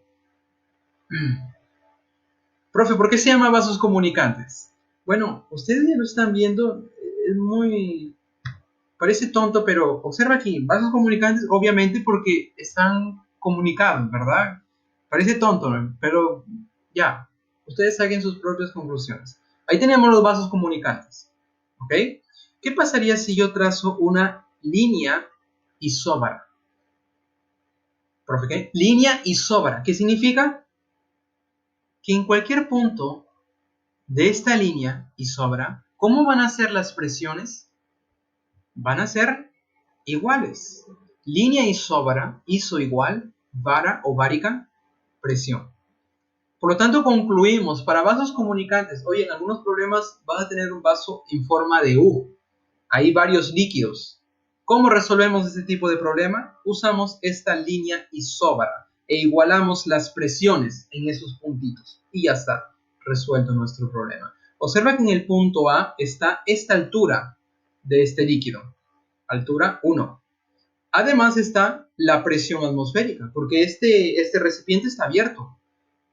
[SPEAKER 1] Profe, ¿por qué se llama vasos comunicantes? Bueno, ustedes ya lo están viendo, es muy... Parece tonto, pero observa aquí, vasos comunicantes, obviamente porque están comunicados, ¿verdad? Parece tonto, pero ya, ustedes saquen sus propias conclusiones. Ahí tenemos los vasos comunicantes, ¿ok? ¿Qué pasaría si yo trazo una línea isóbara? Profe, ¿qué? Línea isóbara, ¿qué significa? Que en cualquier punto de esta línea isóbara, ¿cómo van a ser las presiones? Van a ser iguales. Línea isóbara, iso igual, vara o várica, presión. Por lo tanto, concluimos, para vasos comunicantes, oye, en algunos problemas vas a tener un vaso en forma de U. Hay varios líquidos. ¿Cómo resolvemos este tipo de problema? Usamos esta línea isóbara e igualamos las presiones en esos puntitos. Y ya está, resuelto nuestro problema. Observa que en el punto A está esta altura de este líquido. Altura 1. Además está la presión atmosférica, porque este recipiente está abierto.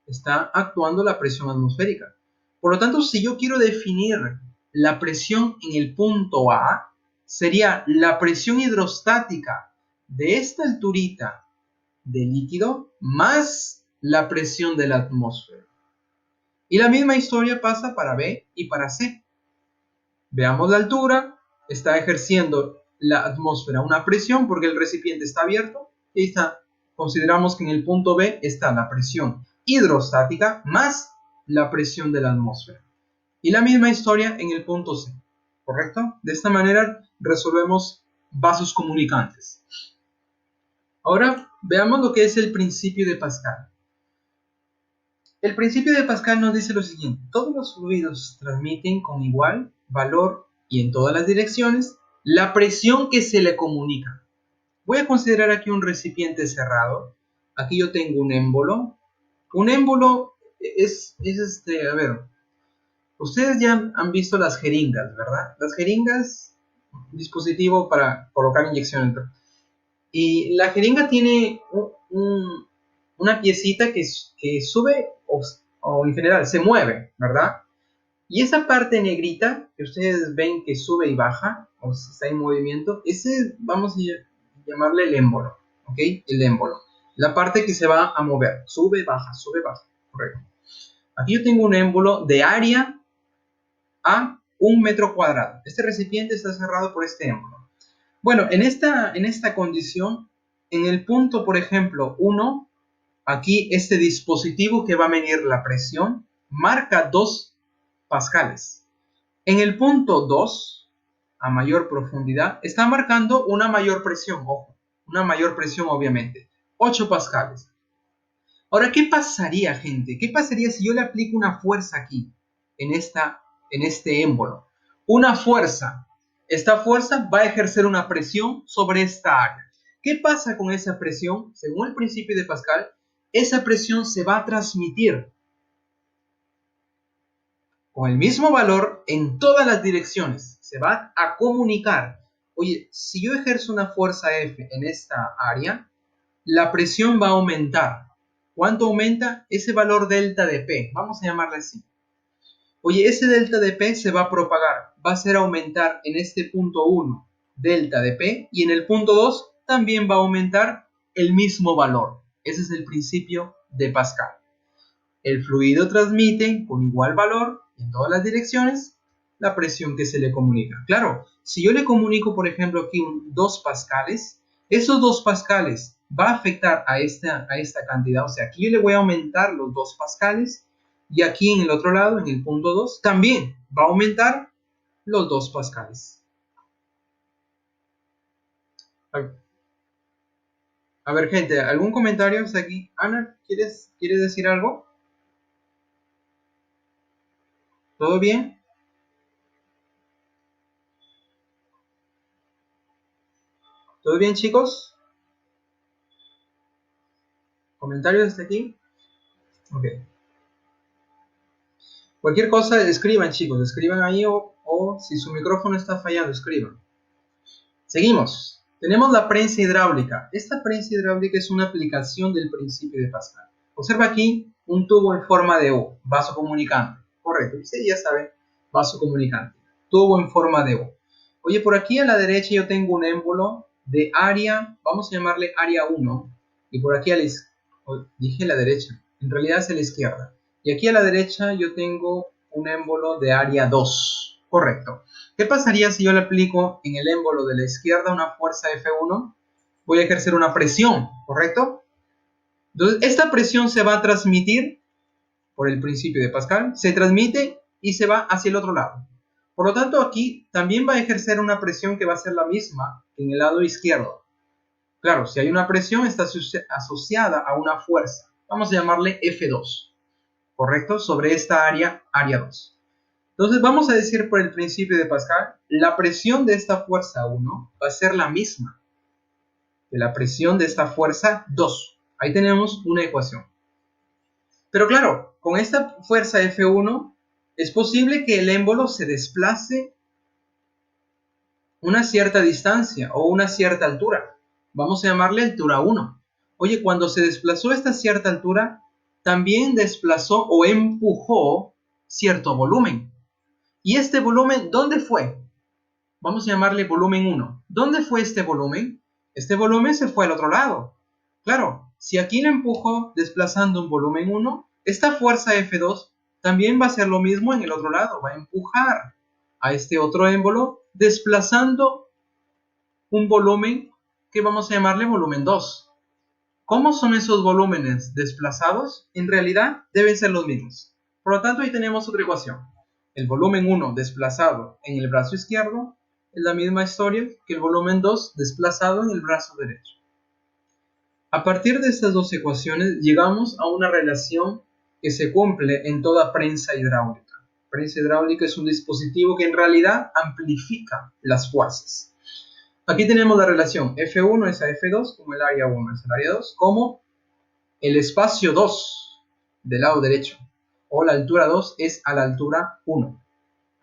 [SPEAKER 1] Está actuando la presión atmosférica. Por lo tanto, si yo quiero definir la presión en el punto A, sería la presión hidrostática de esta alturita de líquido más la presión de la atmósfera. Y la misma historia pasa para B y para C. Veamos la altura, está ejerciendo la atmósfera una presión porque el recipiente está abierto. Y está, consideramos que en el punto B está la presión hidrostática más la presión de la atmósfera. Y la misma historia en el punto C, ¿correcto? De esta manera resolvemos vasos comunicantes. Ahora veamos lo que es el principio de Pascal. El principio de Pascal nos dice lo siguiente: todos los fluidos transmiten con igual valor y en todas las direcciones la presión que se le comunica. Voy a considerar aquí un recipiente cerrado. Aquí yo tengo un émbolo. Un émbolo es a ver, ustedes ya han visto las jeringas, ¿verdad? Las jeringas, dispositivo para colocar inyección. Y la jeringa tiene una piecita que sube o en general se mueve, ¿verdad? Y esa parte negrita que ustedes ven que sube y baja, o está en movimiento, ese vamos a llamarle el émbolo, ¿ok? El émbolo. La parte que se va a mover, sube, baja, correcto. Aquí yo tengo un émbolo de área a 1 metro cuadrado. Este recipiente está cerrado por este émbolo. Bueno, en esta condición, en el punto, por ejemplo, 1, aquí este dispositivo que va a medir la presión marca 2 pascales. En el punto 2, a mayor profundidad, está marcando una mayor presión, ojo, una mayor presión obviamente, 8 pascales. Ahora, ¿qué pasaría, gente? ¿Qué pasaría si yo le aplico una fuerza aquí, en este émbolo? Una fuerza. Esta fuerza va a ejercer una presión sobre esta área. ¿Qué pasa con esa presión? Según el principio de Pascal, esa presión se va a transmitir con el mismo valor en todas las direcciones. Se va a comunicar. Oye, si yo ejerzo una fuerza F en esta área, la presión va a aumentar. ¿Cuánto aumenta? Ese valor delta de P. Vamos a llamarle así. Oye, ese delta de P se va a propagar. Va a hacer aumentar en este punto 1 delta de P y en el punto 2 también va a aumentar el mismo valor. Ese es el principio de Pascal. El fluido transmite con igual valor en todas las direcciones la presión que se le comunica. Claro, si yo le comunico, por ejemplo, aquí 2 pascales, esos 2 pascales va a afectar a esta cantidad. O sea, aquí yo le voy a aumentar los 2 pascales y aquí en el otro lado, en el punto 2, también va a aumentar los 2 pascales. A ver, gente, ¿algún comentario hasta aquí? Ana, ¿quieres decir algo? ¿Todo bien? ¿Todo bien, chicos? ¿Comentarios hasta aquí? Ok. Cualquier cosa, escriban, chicos. Escriban ahí o si su micrófono está fallando, escriban. Seguimos. Tenemos la prensa hidráulica. Esta prensa hidráulica es una aplicación del principio de Pascal. Observa aquí un tubo en forma de U, vaso comunicante. Correcto, usted ya sabe, vaso comunicante. Tubo en forma de U. Oye, por aquí a la derecha yo tengo un émbolo de área, vamos a llamarle área 1. Y por aquí a la izquierda, dije la derecha, en realidad es a la izquierda. Y aquí a la derecha yo tengo un émbolo de área 2. Correcto. ¿Qué pasaría si yo le aplico en el émbolo de la izquierda una fuerza F1? Voy a ejercer una presión, ¿correcto? Entonces, esta presión se va a transmitir por el principio de Pascal, se transmite y se va hacia el otro lado. Por lo tanto, aquí también va a ejercer una presión que va a ser la misma que en el lado izquierdo. Claro, si hay una presión, está asociada a una fuerza. Vamos a llamarle F2, ¿correcto? Sobre esta área 2. Entonces vamos a decir por el principio de Pascal, la presión de esta fuerza 1 va a ser la misma que la presión de esta fuerza 2. Ahí tenemos una ecuación. Pero claro, con esta fuerza F1 es posible que el émbolo se desplace una cierta distancia o una cierta altura. Vamos a llamarle altura 1. Oye, cuando se desplazó esta cierta altura, también desplazó o empujó cierto volumen. ¿Y este volumen dónde fue? Vamos a llamarle volumen 1. ¿Dónde fue este volumen? Este volumen se fue al otro lado. Claro, si aquí le empujo desplazando un volumen 1, esta fuerza F2 también va a hacer lo mismo en el otro lado. Va a empujar a este otro émbolo desplazando un volumen que vamos a llamarle volumen 2. ¿Cómo son esos volúmenes desplazados? En realidad deben ser los mismos. Por lo tanto, ahí tenemos otra ecuación. El volumen 1 desplazado en el brazo izquierdo es la misma historia que el volumen 2 desplazado en el brazo derecho. A partir de estas dos ecuaciones llegamos a una relación que se cumple en toda prensa hidráulica. Prensa hidráulica es un dispositivo que en realidad amplifica las fuerzas. Aquí tenemos la relación F1 es a F2 como el área 1 es el área 2 como el espacio 2 del lado derecho o la altura 2 es a la altura 1.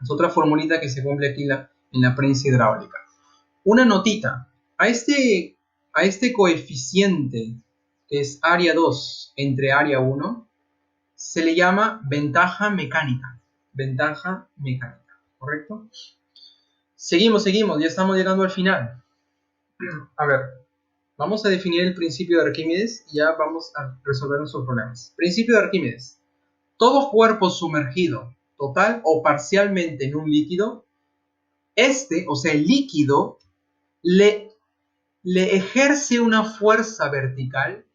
[SPEAKER 1] Es otra formulita que se cumple aquí en la prensa hidráulica. Una notita, a este coeficiente que es área 2 entre área 1 se le llama ventaja mecánica. Ventaja mecánica, ¿correcto? Seguimos, ya estamos llegando al final. A ver, vamos a definir el principio de Arquímedes y ya vamos a resolver nuestros problemas. Principio de Arquímedes. Todo cuerpo sumergido, total o parcialmente en un líquido, o sea, el líquido, le ejerce una fuerza vertical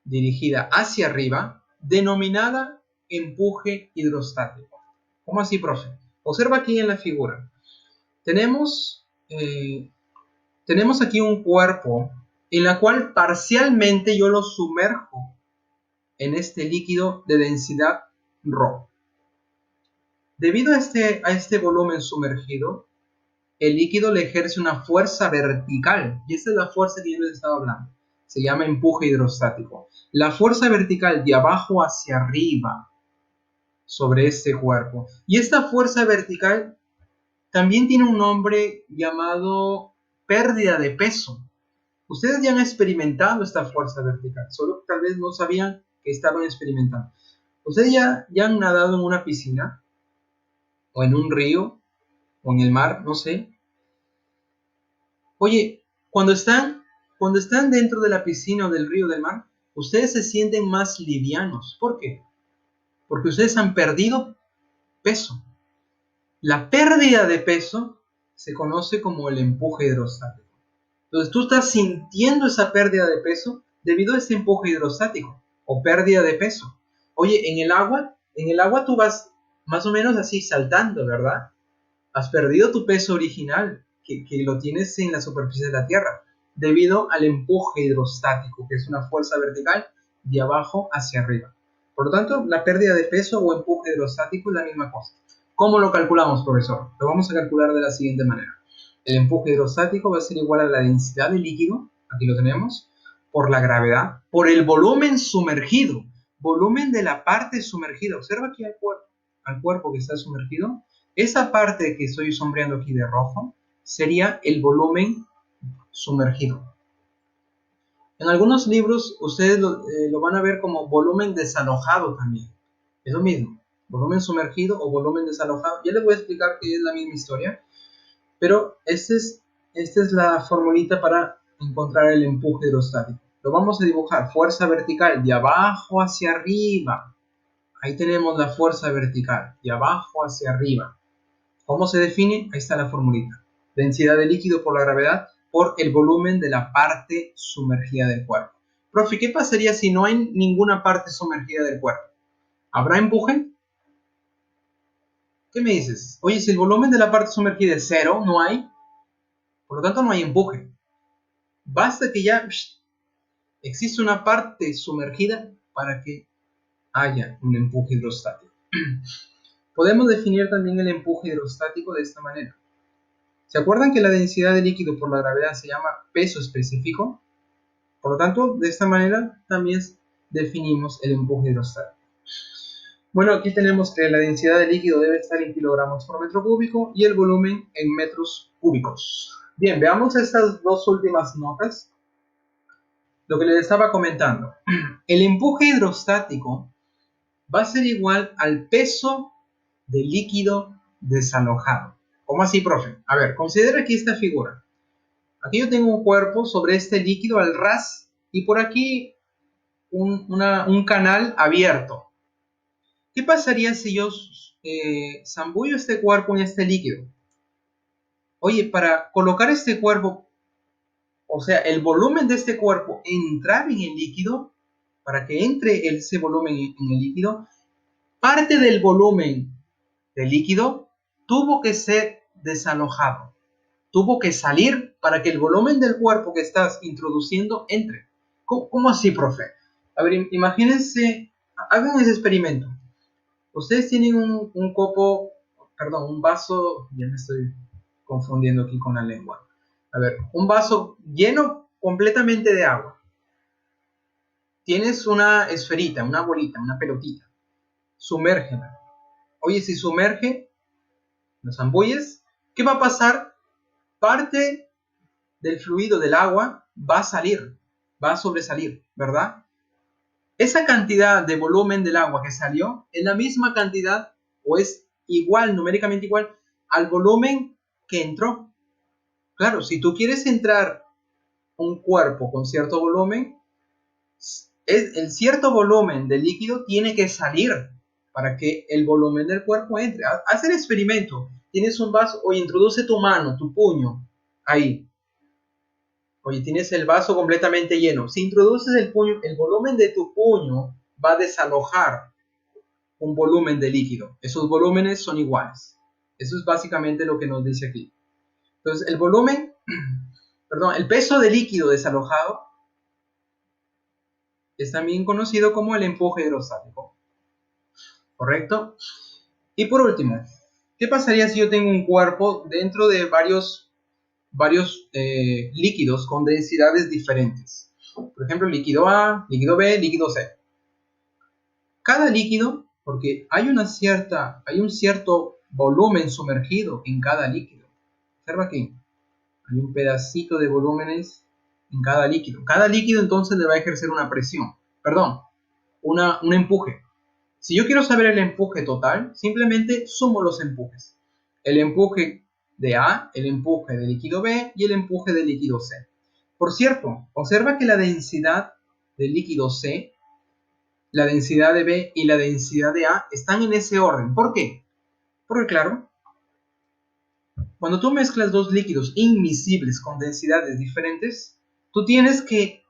[SPEAKER 1] dirigida hacia arriba, denominada empuje hidrostático. ¿Cómo así, profe? Observa aquí en la figura. Tenemos aquí un cuerpo en la cual parcialmente yo lo sumerjo en este líquido de densidad ρ. Debido a este volumen sumergido, el líquido le ejerce una fuerza vertical, y esta es la fuerza que yo les estaba hablando. Se llama empuje hidrostático. La fuerza vertical de abajo hacia arriba sobre este cuerpo. Y esta fuerza vertical también tiene un nombre llamado pérdida de peso. Ustedes ya han experimentado esta fuerza vertical, solo tal vez no sabían que estaban experimentando. Ustedes ya han nadado en una piscina, o en un río, o en el mar, no sé. Oye, cuando están cuando están dentro de la piscina o del río del mar, ustedes se sienten más livianos. ¿Por qué? Porque ustedes han perdido peso. La pérdida de peso se conoce como el empuje hidrostático. Entonces tú estás sintiendo esa pérdida de peso debido a ese empuje hidrostático o pérdida de peso. Oye, en el agua tú vas más o menos así saltando, ¿verdad? Has perdido tu peso original, que lo tienes en la superficie de la Tierra, debido al empuje hidrostático, que es una fuerza vertical de abajo hacia arriba. Por lo tanto, la pérdida de peso o empuje hidrostático es la misma cosa. ¿Cómo lo calculamos, profesor? Lo vamos a calcular de la siguiente manera. El empuje hidrostático va a ser igual a la densidad del líquido, aquí lo tenemos, por la gravedad, por el volumen sumergido, volumen de la parte sumergida. Observa aquí al cuerpo que está sumergido. Esa parte que estoy sombreando aquí de rojo sería el volumen sumergido. En algunos libros ustedes lo van a ver como volumen desalojado también. Es lo mismo, volumen sumergido o volumen desalojado. Ya les voy a explicar que es la misma historia, pero esta es la formulita para encontrar el empuje hidrostático. Lo vamos a dibujar, fuerza vertical de abajo hacia arriba. Ahí tenemos la fuerza vertical, de abajo hacia arriba. ¿Cómo se define? Ahí está la formulita. Densidad de líquido por la gravedad por el volumen de la parte sumergida del cuerpo. Profe, ¿qué pasaría si no hay ninguna parte sumergida del cuerpo? ¿Habrá empuje? ¿Qué me dices? Oye, si el volumen de la parte sumergida es cero, no hay. Por lo tanto, no hay empuje. Basta que ya existe una parte sumergida para que haya un empuje hidrostático. Podemos definir también el empuje hidrostático de esta manera. ¿Se acuerdan que la densidad de líquido por la gravedad se llama peso específico? Por lo tanto, de esta manera también definimos el empuje hidrostático. Bueno, aquí tenemos que la densidad de líquido debe estar en kilogramos por metro cúbico y el volumen en metros cúbicos. Bien, veamos estas dos últimas notas. Lo que les estaba comentando. El empuje hidrostático va a ser igual al peso del líquido desalojado. ¿Cómo así, profe? A ver, considera aquí esta figura. Aquí yo tengo un cuerpo sobre este líquido al ras y por aquí un canal abierto. ¿Qué pasaría si yo zambullo este cuerpo en este líquido? Oye, para colocar este cuerpo, o sea, el volumen de este cuerpo entrar en el líquido, para que entre ese volumen en el líquido, parte del volumen del líquido tuvo que ser desalojado, tuvo que salir para que el volumen del cuerpo que estás introduciendo entre. ¿Cómo así, profe? A ver, imagínense, hagan ese experimento. Ustedes tienen un copo, perdón, un vaso, ya me estoy confundiendo aquí con la lengua. A ver, un vaso lleno completamente de agua. Tienes una esferita, una bolita, una pelotita. Sumérgela. Oye, si sumerge, los zambulles, ¿qué va a pasar? Parte del fluido del agua va a salir, va a sobresalir, ¿verdad? Esa cantidad de volumen del agua que salió es la misma cantidad o es igual, numéricamente igual, al volumen que entró. Claro, si tú quieres entrar un cuerpo con cierto volumen, el cierto volumen de líquido tiene que salir para que el volumen del cuerpo entre. Haz el experimento. Tienes un vaso, oye, introduce tu mano, tu puño, ahí. Oye, tienes el vaso completamente lleno. Si introduces el puño, el volumen de tu puño va a desalojar un volumen de líquido. Esos volúmenes son iguales. Eso es básicamente lo que nos dice aquí. Entonces, el volumen, perdón, el peso de líquido desalojado es también conocido como el empuje hidrostático. ¿Correcto? Y por último, ¿qué pasaría si yo tengo un cuerpo dentro de varios líquidos con densidades diferentes? Por ejemplo, líquido A, líquido B, líquido C. Cada líquido, porque hay un cierto volumen sumergido en cada líquido. Observa aquí, hay un pedacito de volúmenes en cada líquido. Cada líquido entonces le va a ejercer una presión, perdón, un empuje. Si yo quiero saber el empuje total, simplemente sumo los empujes. El empuje de A, el empuje de líquido B y el empuje de líquido C. Por cierto, observa que la densidad del líquido C, la densidad de B y la densidad de A están en ese orden. ¿Por qué? Porque claro, cuando tú mezclas dos líquidos inmiscibles con densidades diferentes, tú tienes que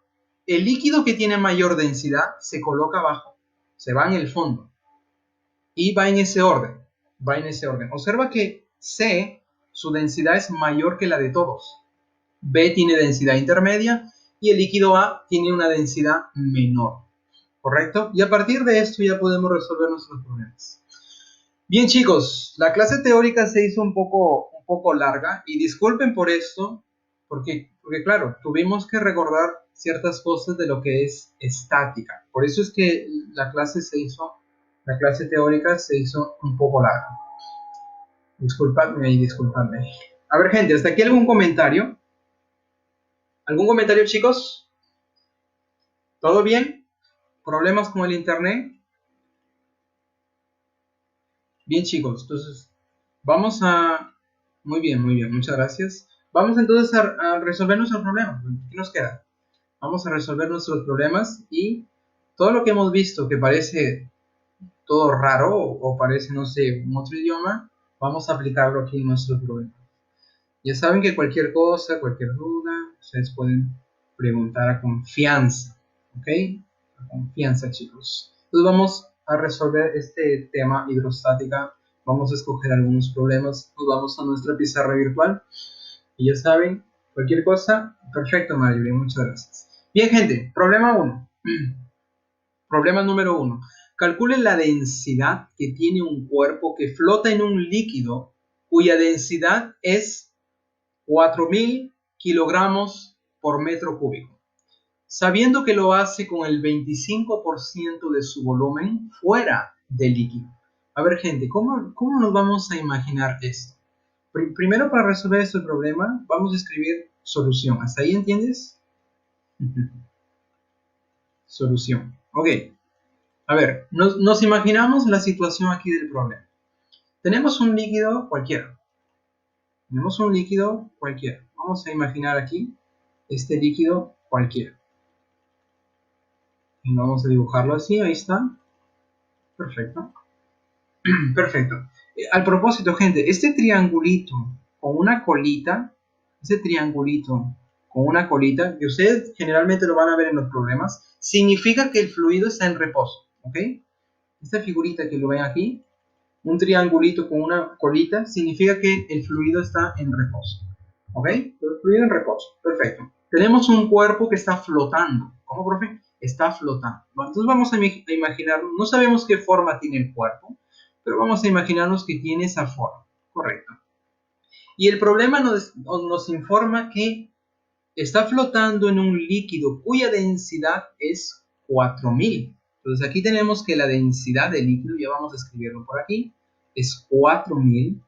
[SPEAKER 1] el líquido que tiene mayor densidad se coloca abajo, se va en el fondo y va en ese orden. Observa que C, su densidad es mayor que la de todos. B tiene densidad intermedia y el líquido A tiene una densidad menor. ¿Correcto? Y a partir de esto ya podemos resolver nuestros problemas. Bien, chicos, la clase teórica se hizo un poco larga y disculpen por esto, porque claro, tuvimos que recordar ciertas cosas de lo que es estática. Por eso es que la clase teórica se hizo un poco larga. Disculpadme. A ver, gente, ¿hasta aquí algún comentario? ¿Algún comentario, chicos? ¿Todo bien? ¿Problemas con el internet? Bien, chicos, entonces vamos a... Muy bien, muchas gracias. Vamos entonces a resolver nuestros problemas. ¿Qué nos queda? Vamos a resolver nuestros problemas y todo lo que hemos visto que parece todo raro o parece, no sé, un otro idioma, vamos a aplicarlo aquí en nuestros problemas. Ya saben que cualquier cosa, cualquier duda, ustedes pueden preguntar a confianza, ¿ok? A confianza, chicos. Entonces vamos a resolver este tema hidrostática. Vamos a escoger algunos problemas. Nos vamos a nuestra pizarra virtual. Y ya saben, cualquier cosa, perfecto, Mario, muchas gracias. Bien, gente, problema 1. Problema número 1. Calculen la densidad que tiene un cuerpo que flota en un líquido cuya densidad es 4.000 kilogramos por metro cúbico, sabiendo que lo hace con el 25% de su volumen fuera del líquido. A ver, gente, ¿cómo nos vamos a imaginar esto? Primero, para resolver este problema, vamos a escribir solución. ¿Hasta ahí entiendes? Solución. Ok. A ver, nos imaginamos la situación aquí del problema. Tenemos un líquido cualquiera. Vamos a imaginar aquí este líquido cualquiera. Y vamos a dibujarlo así, ahí está. Perfecto. Perfecto. Al propósito, gente, este triangulito con una colita, que ustedes generalmente lo van a ver en los problemas, significa que el fluido está en reposo, ¿ok? Esta figurita que lo ven aquí, un triangulito con una colita, significa que el fluido está en reposo, ¿ok? El fluido en reposo, perfecto. Tenemos un cuerpo que está flotando. ¿Cómo, profe? Está flotando. Entonces vamos a imaginar, no sabemos qué forma tiene el cuerpo, pero vamos a imaginarnos que tiene esa forma, correcto. Y el problema nos informa que está flotando en un líquido cuya densidad es 4.000. Entonces aquí tenemos que la densidad del líquido, ya vamos a escribirlo por aquí, es 4.000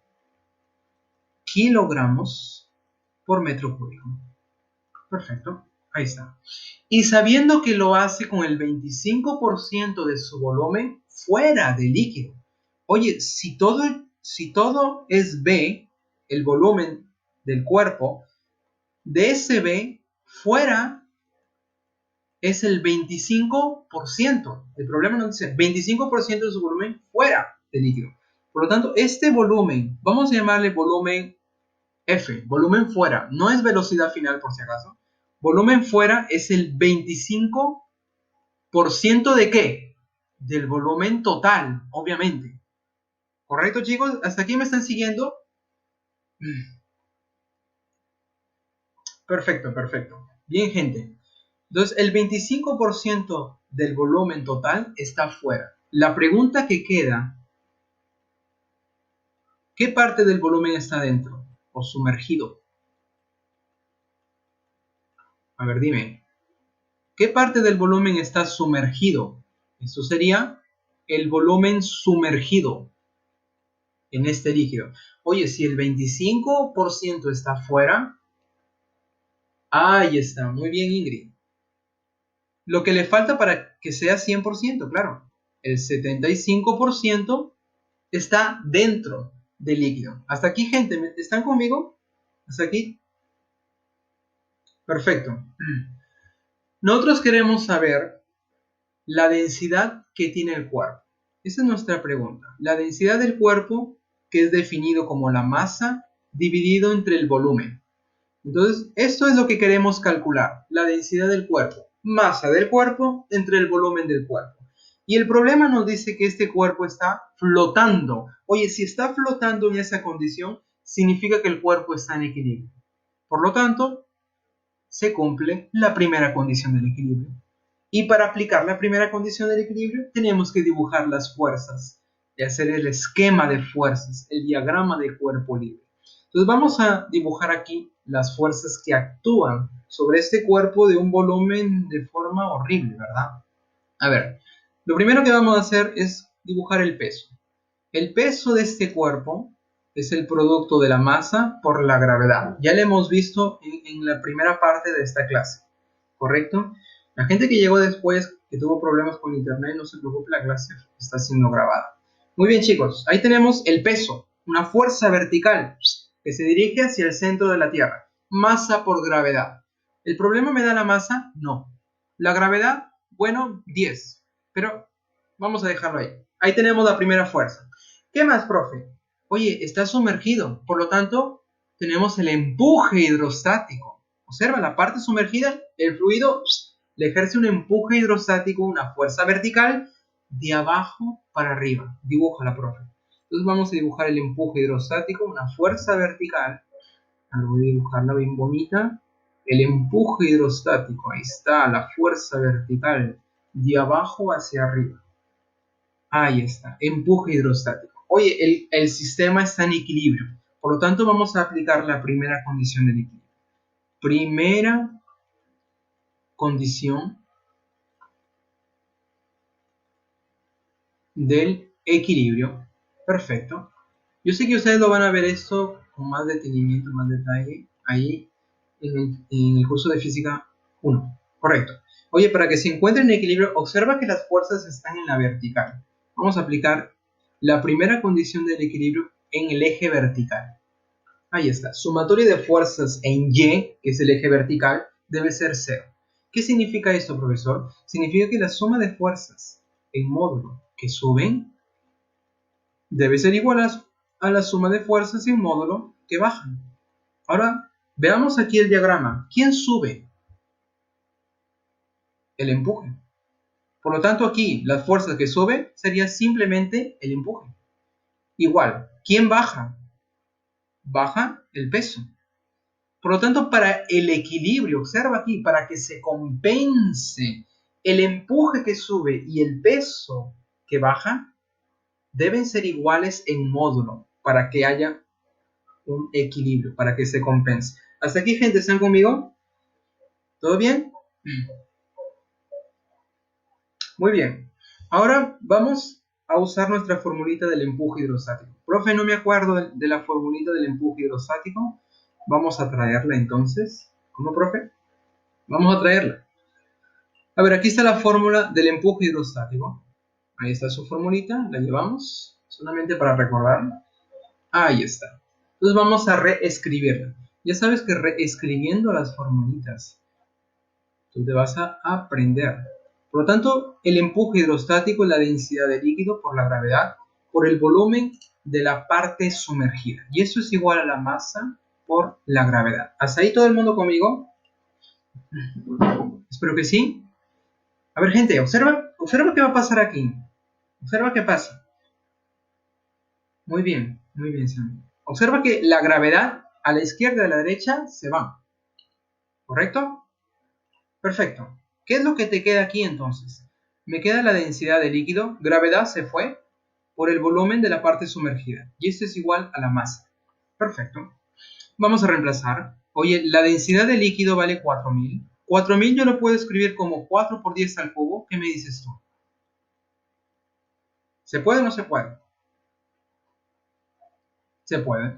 [SPEAKER 1] kilogramos por metro cúbico. Perfecto, ahí está. Y sabiendo que lo hace con el 25% de su volumen fuera del líquido. Oye, si todo es B, el volumen del cuerpo, de ese B fuera es el 25%. El problema no dice 25% de su volumen fuera del líquido. Por lo tanto, este volumen, vamos a llamarle volumen F, volumen fuera, no es velocidad final por si acaso. Volumen fuera es el 25% de ¿qué? Del volumen total, obviamente. ¿Correcto, chicos? ¿Hasta aquí me están siguiendo? Perfecto. Bien, gente. Entonces, el 25% del volumen total está fuera. La pregunta que queda, ¿qué parte del volumen está dentro o sumergido? A ver, dime. ¿Qué parte del volumen está sumergido? Esto sería el volumen sumergido en este líquido. Oye, si el 25% está fuera, ahí está, muy bien, Ingrid. Lo que le falta para que sea 100%, claro, el 75% está dentro del líquido. Hasta aquí, gente, ¿están conmigo? Hasta aquí. Perfecto. Nosotros queremos saber la densidad que tiene el cuerpo. Esa es nuestra pregunta. La densidad del cuerpo, que es definido como la masa dividido entre el volumen. Entonces, esto es lo que queremos calcular, la densidad del cuerpo, masa del cuerpo entre el volumen del cuerpo. Y el problema nos dice que este cuerpo está flotando. Oye, si está flotando en esa condición, significa que el cuerpo está en equilibrio. Por lo tanto, se cumple la primera condición del equilibrio. Y para aplicar la primera condición del equilibrio, tenemos que dibujar las fuerzas, y hacer el esquema de fuerzas, el diagrama de cuerpo libre. Entonces vamos a dibujar aquí las fuerzas que actúan sobre este cuerpo de un volumen de forma horrible, ¿verdad? A ver, lo primero que vamos a hacer es dibujar el peso. El peso de este cuerpo es el producto de la masa por la gravedad. Ya lo hemos visto en la primera parte de esta clase, ¿correcto? La gente que llegó después, que tuvo problemas con internet, no se preocupe, la clase está siendo grabada. Muy bien, chicos, ahí tenemos el peso, una fuerza vertical que se dirige hacia el centro de la Tierra. Masa por gravedad. ¿El problema me da la masa? No. La gravedad, bueno, 10. Pero vamos a dejarlo ahí. Ahí tenemos la primera fuerza. ¿Qué más, profe? Oye, está sumergido, por lo tanto, tenemos el empuje hidrostático. Observa, la parte sumergida, el fluido le ejerce un empuje hidrostático, una fuerza vertical, de abajo para arriba. Dibújala, profe. Entonces vamos a dibujar el empuje hidrostático, una fuerza vertical. Voy a dibujarla bien bonita. El empuje hidrostático, ahí está, la fuerza vertical, de abajo hacia arriba. Ahí está, empuje hidrostático. Oye, el sistema está en equilibrio. Por lo tanto, vamos a aplicar la primera condición del equilibrio. Primera condición del equilibrio. Perfecto. Yo sé que ustedes lo van a ver esto con más detenimiento, más detalle, ahí en el curso de física 1. Correcto. Oye, para que se encuentre en equilibrio, observa que las fuerzas están en la vertical. Vamos a aplicar la primera condición del equilibrio en el eje vertical. Ahí está. Sumatoria de fuerzas en Y, que es el eje vertical, debe ser 0. ¿Qué significa esto, profesor? Significa que la suma de fuerzas en módulo que suben debe ser igual a la suma de fuerzas en módulo que bajan. Ahora, veamos aquí el diagrama. ¿Quién sube? El empuje. Por lo tanto, aquí las fuerzas que suben sería simplemente el empuje. Igual, ¿quién baja? Baja el peso. Por lo tanto, para el equilibrio, observa aquí, para que se compense el empuje que sube y el peso que baja, deben ser iguales en módulo para que haya un equilibrio, para que se compense. ¿Hasta aquí, gente? ¿Están conmigo? ¿Todo bien? Muy bien. Ahora vamos a usar nuestra formulita del empuje hidrostático. Profe, no me acuerdo de la formulita del empuje hidrostático. Vamos a traerla entonces. ¿Cómo, profe? Vamos a traerla. A ver, aquí está la fórmula del empuje hidrostático. Ahí está su formulita, la llevamos, solamente para recordarla. Ahí está. Entonces vamos a reescribirla. Ya sabes que reescribiendo las formulitas, tú te vas a aprender. Por lo tanto, el empuje hidrostático es la densidad de líquido por la gravedad por el volumen de la parte sumergida. Y eso es igual a la masa por la gravedad. ¿Hasta ahí todo el mundo conmigo? Espero que sí. A ver, gente, observa qué va a pasar aquí. Observa qué pasa. Muy bien, Sam. Observa que la gravedad a la izquierda y a la derecha se va. ¿Correcto? Perfecto. ¿Qué es lo que te queda aquí entonces? Me queda la densidad de líquido, gravedad se fue por el volumen de la parte sumergida. Y esto es igual a la masa. Perfecto. Vamos a reemplazar. Oye, la densidad de líquido vale 4000. 4000 yo lo puedo escribir como 4 por 10 al cubo. ¿Qué me dices tú? ¿Se puede o no se puede? Se puede.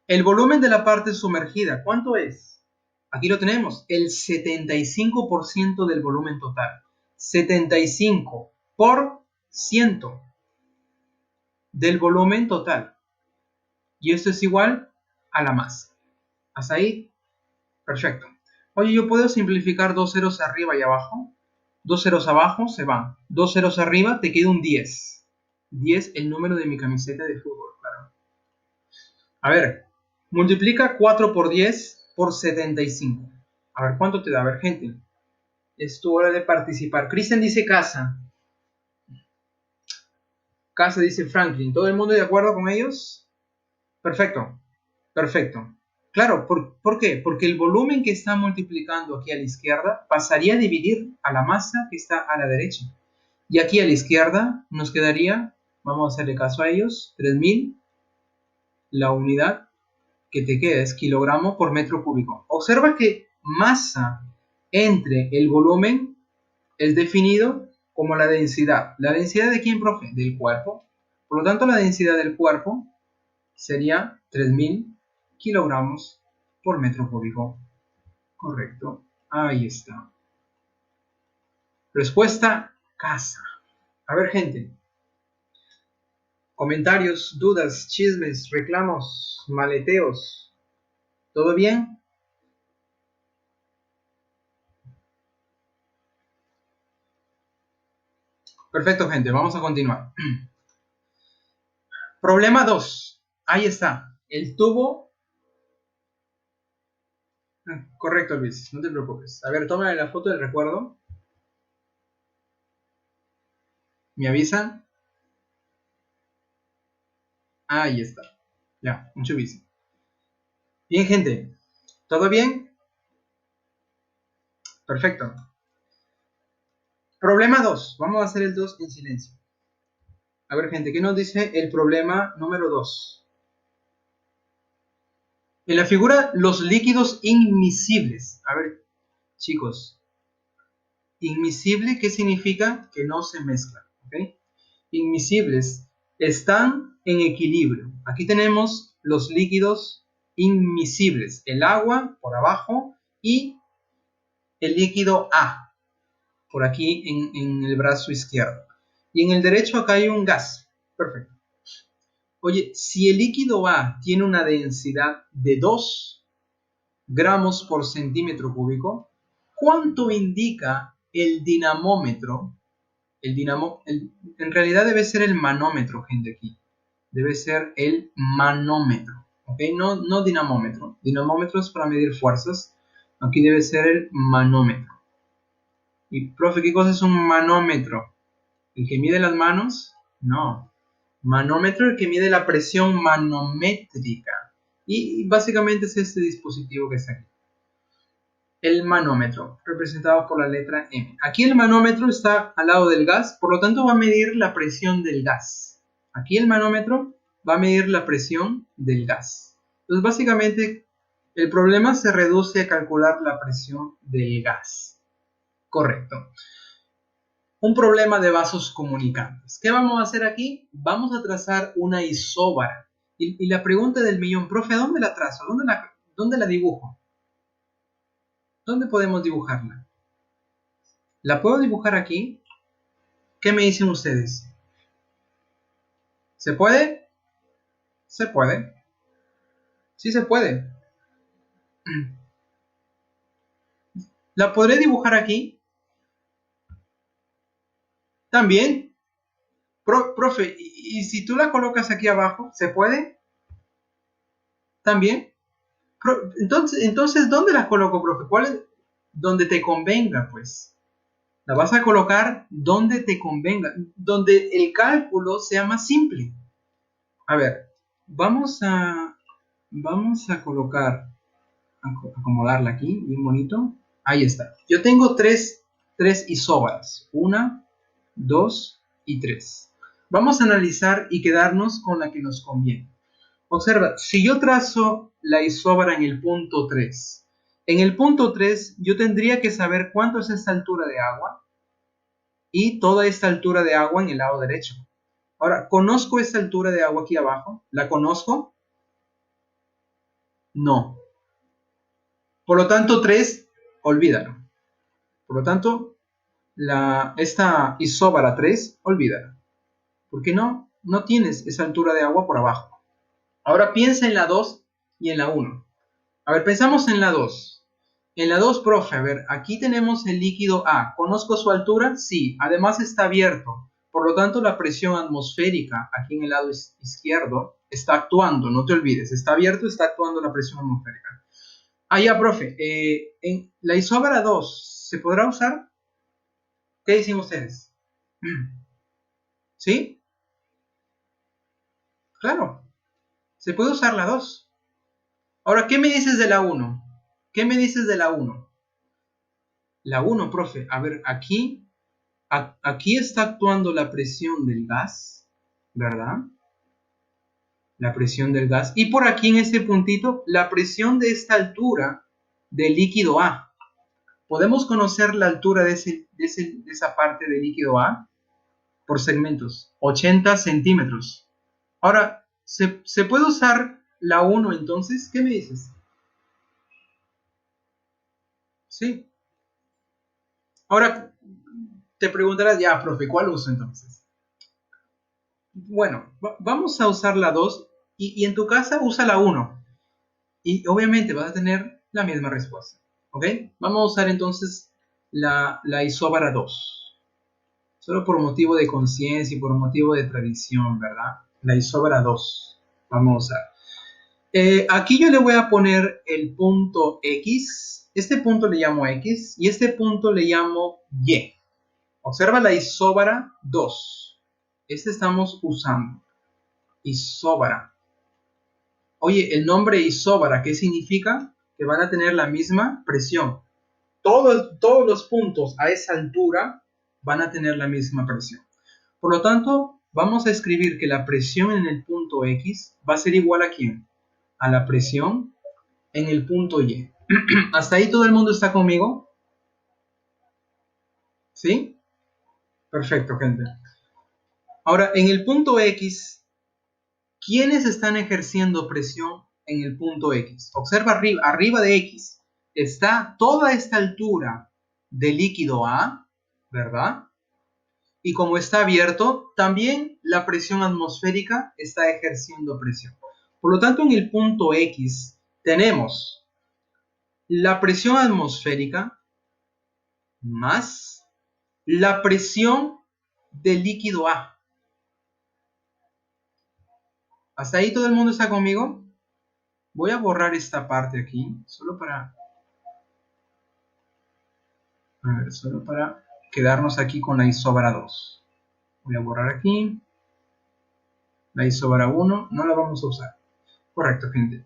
[SPEAKER 1] El volumen de la parte sumergida, ¿cuánto es? Aquí lo tenemos, el 75% del volumen total. 75% del volumen total. Y esto es igual a la masa. ¿Hasta ahí? Perfecto. Oye, yo puedo simplificar dos ceros arriba y abajo. Dos ceros abajo se van. Dos ceros arriba te queda un 10. 10 el número de mi camiseta de fútbol, claro. A ver, multiplica 4 por 10 por 75. A ver, ¿cuánto te da? A ver, gente. Es tu hora de participar. Cristian dice casa. Casa dice Franklin. ¿Todo el mundo de acuerdo con ellos? Perfecto. Perfecto. Claro, ¿por qué? Porque el volumen que está multiplicando aquí a la izquierda pasaría a dividir a la masa que está a la derecha. Y aquí a la izquierda nos quedaría, vamos a hacerle caso a ellos, 3000. La unidad que te queda es kilogramo por metro cúbico. Observa que masa entre el volumen es definido como la densidad. ¿La densidad de quién, profe? Del cuerpo. Por lo tanto, la densidad del cuerpo sería 3000 kilogramos por metro cúbico. Correcto. Ahí está. Respuesta, casa. A ver, gente. Comentarios, dudas, chismes, reclamos, maleteos. ¿Todo bien? Perfecto, gente. Vamos a continuar. Problema 2. Ahí está. El tubo. Correcto, Luis. No te preocupes. A ver, toma la foto del recuerdo. ¿Me avisan? Ahí está. Ya, mucho gusto. Bien, gente. ¿Todo bien? Perfecto. Problema 2. Vamos a hacer el 2 en silencio. A ver, gente, ¿qué nos dice el problema número 2? En la figura, los líquidos inmiscibles. A ver, chicos. Inmiscible, ¿qué significa? Que no se mezclan. ¿Ok? Inmiscibles están en equilibrio. Aquí tenemos los líquidos inmiscibles. El agua por abajo y el líquido A por aquí en el brazo izquierdo. Y en el derecho acá hay un gas. Perfecto. Oye, si el líquido A tiene una densidad de 2 gramos por centímetro cúbico, ¿cuánto indica el dinamómetro? En realidad debe ser el manómetro, gente, aquí. Debe ser el manómetro. ¿Ok? No dinamómetro. Dinamómetro es para medir fuerzas. Aquí debe ser el manómetro. Y, profe, ¿qué cosa es un manómetro? ¿El que mide las manos? No. Manómetro, el que mide la presión manométrica. Y básicamente es este dispositivo que está aquí. El manómetro, representado por la letra M. Aquí el manómetro está al lado del gas, por lo tanto va a medir la presión del gas. Aquí el manómetro va a medir la presión del gas. Entonces, básicamente, el problema se reduce a calcular la presión del gas. Correcto. Un problema de vasos comunicantes. ¿Qué vamos a hacer aquí? Vamos a trazar una isóbara. Y la pregunta del millón, profe, ¿dónde la trazo? ¿Dónde la dibujo? ¿Dónde podemos dibujarla? ¿La puedo dibujar aquí? ¿Qué me dicen ustedes? ¿Se puede? Se puede. Sí se puede. ¿La podré dibujar aquí? También. Profe, ¿y si tú la colocas aquí abajo? ¿Se puede? También. Entonces, ¿dónde la coloco, profe? ¿Cuál es? Donde te convenga, pues. La vas a colocar donde te convenga, donde el cálculo sea más simple. A ver, vamos a colocar, acomodarla aquí, bien bonito. Ahí está. Yo tengo tres isóbaras. 1, 2 y 3. Vamos a analizar y quedarnos con la que nos conviene. Observa, si yo trazo la isóbara en el punto 3, en el punto 3 yo tendría que saber cuánto es esta altura de agua y toda esta altura de agua en el lado derecho. Ahora, ¿conozco esta altura de agua aquí abajo? ¿La conozco? No. Por lo tanto, 3, olvídalo. Por lo tanto, esta isóbara 3, olvídala. Porque no tienes esa altura de agua por abajo. Ahora piensa en la 2 y en la 1. A ver, pensamos en la 2. En la 2, profe, a ver, aquí tenemos el líquido A. ¿Conozco su altura? Sí. Además está abierto. Por lo tanto, la presión atmosférica, aquí en el lado izquierdo, está actuando. No te olvides, está abierto, está actuando la presión atmosférica. Ah, ya, profe. En la isóbara 2, ¿se podrá usar? ¿Qué dicen ustedes? ¿Sí? Claro. Se puede usar la 2. Ahora, ¿qué me dices de la 1? ¿Qué me dices de la 1? La 1, profe. A ver, aquí está actuando la presión del gas, ¿verdad? La presión del gas. Y por aquí en este puntito, la presión de esta altura del líquido A. ¿Podemos conocer la altura de esa parte del líquido A? Por segmentos. 80 centímetros. Ahora, ¿se puede usar la 1 entonces? ¿Qué me dices? Sí. Ahora, te preguntarás, ya, profe, ¿cuál uso entonces? Bueno, vamos a usar la 2 y en tu casa usa la 1. Y obviamente vas a tener la misma respuesta. ¿Ok? Vamos a usar entonces la isóbara 2. Solo por motivo de conciencia y por motivo de tradición, ¿verdad? La isóbara 2. Vamos a usar. Aquí yo le voy a poner el punto X. Este punto le llamo X y este punto le llamo Y. Observa la isóbara 2. Este estamos usando. Isóbara. Oye, el nombre isóbara, ¿qué significa? Que van a tener la misma presión. Todos los puntos a esa altura van a tener la misma presión. Por lo tanto, vamos a escribir que la presión en el punto X va a ser igual a ¿quién? A la presión en el punto Y. ¿Hasta ahí todo el mundo está conmigo? ¿Sí? Perfecto, gente. Ahora, en el punto X, ¿quiénes están ejerciendo presión en el punto X? Observa arriba de X está toda esta altura de líquido A, ¿verdad? Y como está abierto, también la presión atmosférica está ejerciendo presión. Por lo tanto, en el punto X tenemos la presión atmosférica más la presión del líquido A. ¿Hasta ahí todo el mundo está conmigo? Voy a borrar esta parte aquí, solo para quedarnos aquí con la isóbara 2. Voy a borrar aquí. La isóbara 1 no la vamos a usar. Correcto, gente.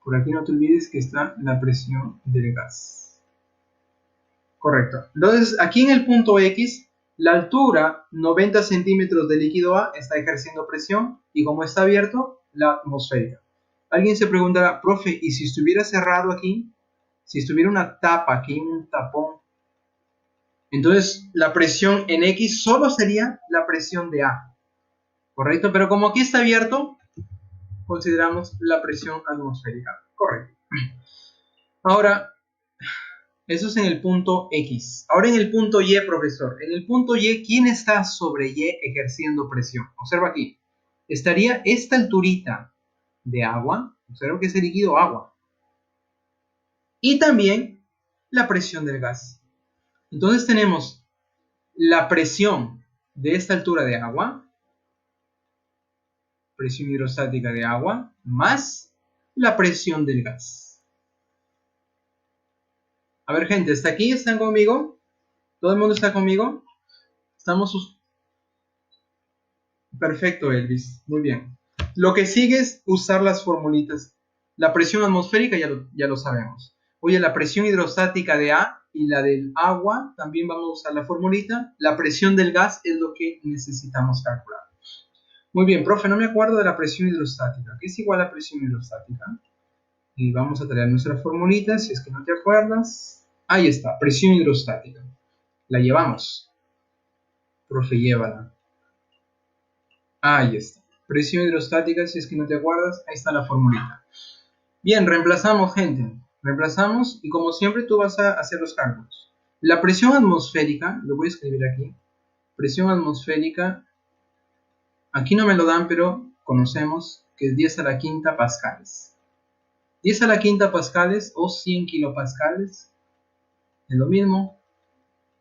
[SPEAKER 1] Por aquí no te olvides que está la presión del gas. Correcto. Entonces, aquí en el punto X, la altura 90 centímetros de líquido A está ejerciendo presión y como está abierto, la atmosférica. Alguien se preguntará, profe, ¿y si estuviera cerrado aquí? Si estuviera una tapa aquí, un tapón, entonces la presión en X solo sería la presión de A. Correcto, pero como aquí está abierto, consideramos la presión atmosférica. Correcto. Ahora, eso es en el punto X. Ahora en el punto Y, profesor. En el punto Y, ¿quién está sobre Y ejerciendo presión? Observa aquí. Estaría esta alturita de agua. Observa que es el líquido agua. Y también la presión del gas. Entonces tenemos la presión de esta altura de agua, presión hidrostática de agua, más la presión del gas. A ver, gente, ¿hasta aquí están conmigo? ¿Todo el mundo está conmigo? Estamos... Perfecto, Elvis. Muy bien. Lo que sigue es usar las formulitas. La presión atmosférica ya lo sabemos. Oye, la presión hidrostática de A y la del agua, también vamos a usar la formulita. La presión del gas es lo que necesitamos calcular. Muy bien, profe, no me acuerdo de la presión hidrostática. ¿Qué es igual a presión hidrostática? Y vamos a traer nuestra formulita, si es que no te acuerdas. Ahí está, presión hidrostática. La llevamos. Profe, llévala. Ahí está. Presión hidrostática, si es que no te acuerdas, ahí está la formulita. Bien, reemplazamos, gente. Reemplazamos y como siempre tú vas a hacer los cálculos. La presión atmosférica, lo voy a escribir aquí. Presión atmosférica, aquí no me lo dan, pero conocemos que es 10 a la quinta pascales. 10 a la quinta pascales o 100 kilopascales es lo mismo.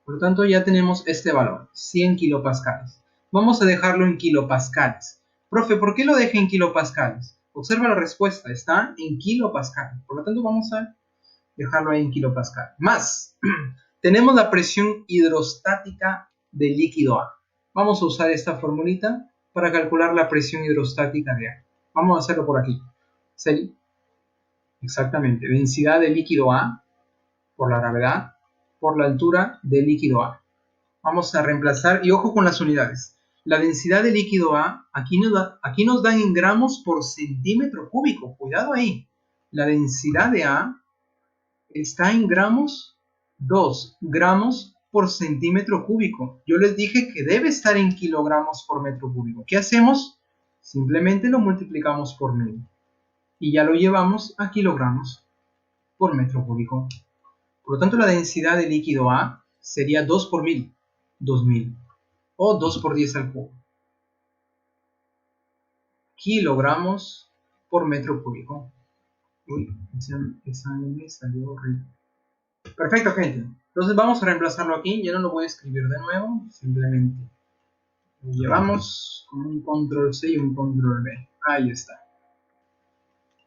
[SPEAKER 1] Por lo tanto, ya tenemos este valor, 100 kilopascales. Vamos a dejarlo en kilopascales. Profe, ¿por qué lo deja en kilopascales? Observa la respuesta, está en kilopascales. Por lo tanto, vamos a dejarlo ahí en kilopascal. Más, tenemos la presión hidrostática del líquido A. Vamos a usar esta formulita para calcular la presión hidrostática de A. Vamos a hacerlo por aquí. Exactamente, densidad del líquido A por la gravedad por la altura del líquido A. Vamos a reemplazar, y ojo con las unidades. La densidad del líquido A, aquí nos dan en gramos por centímetro cúbico. Cuidado ahí. La densidad de A está en gramos, 2 gramos por centímetro cúbico. Yo les dije que debe estar en kilogramos por metro cúbico. ¿Qué hacemos? Simplemente lo multiplicamos por 1000 y ya lo llevamos a kilogramos por metro cúbico. Por lo tanto, la densidad del líquido A sería 2 por 1000, 2000, o 2 por 10 al cubo. Kilogramos por metro cúbico. Uy, esa M salió horrible. Perfecto, gente. Entonces vamos a reemplazarlo aquí. Ya no lo voy a escribir de nuevo. Simplemente lo llevamos con un control C y un control V. Ahí está.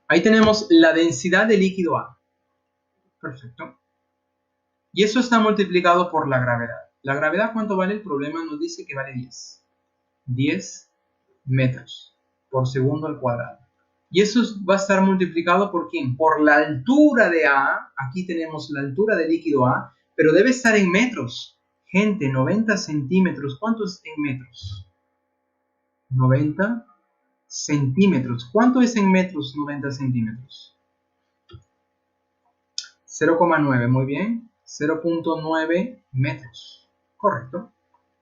[SPEAKER 1] Ahí tenemos la densidad de líquido A. Perfecto. Y eso está multiplicado por la gravedad. ¿La gravedad cuánto vale? El problema nos dice que vale 10. 10 metros por segundo al cuadrado. Y eso va a estar multiplicado por ¿quién? Por la altura de A. Aquí tenemos la altura del líquido A, pero debe estar en metros. Gente, 90 centímetros. ¿Cuánto es en metros? 90 centímetros. ¿Cuánto es en metros 90 centímetros? 0,9, muy bien. 0,9 metros. Correcto.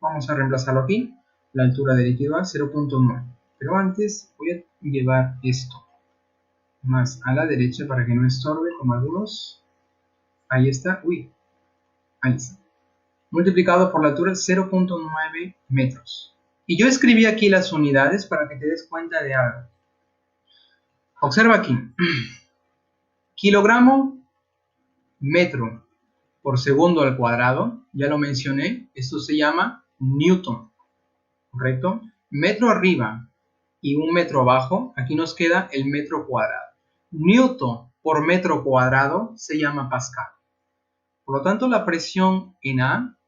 [SPEAKER 1] Vamos a reemplazarlo aquí. La altura del líquido A, 0,9. Pero antes voy a llevar esto más a la derecha para que no estorbe como algunos. Ahí está. Uy. Ahí está. Multiplicado por la altura 0,9 metros. Y yo escribí aquí las unidades para que te des cuenta de algo. Observa aquí. Kilogramo, metro por segundo al cuadrado. Ya lo mencioné. Esto se llama Newton. ¿Correcto? Metro arriba y un metro abajo. Aquí nos queda el metro cuadrado. Newton por metro cuadrado se llama pascal. Por lo tanto, la presión en A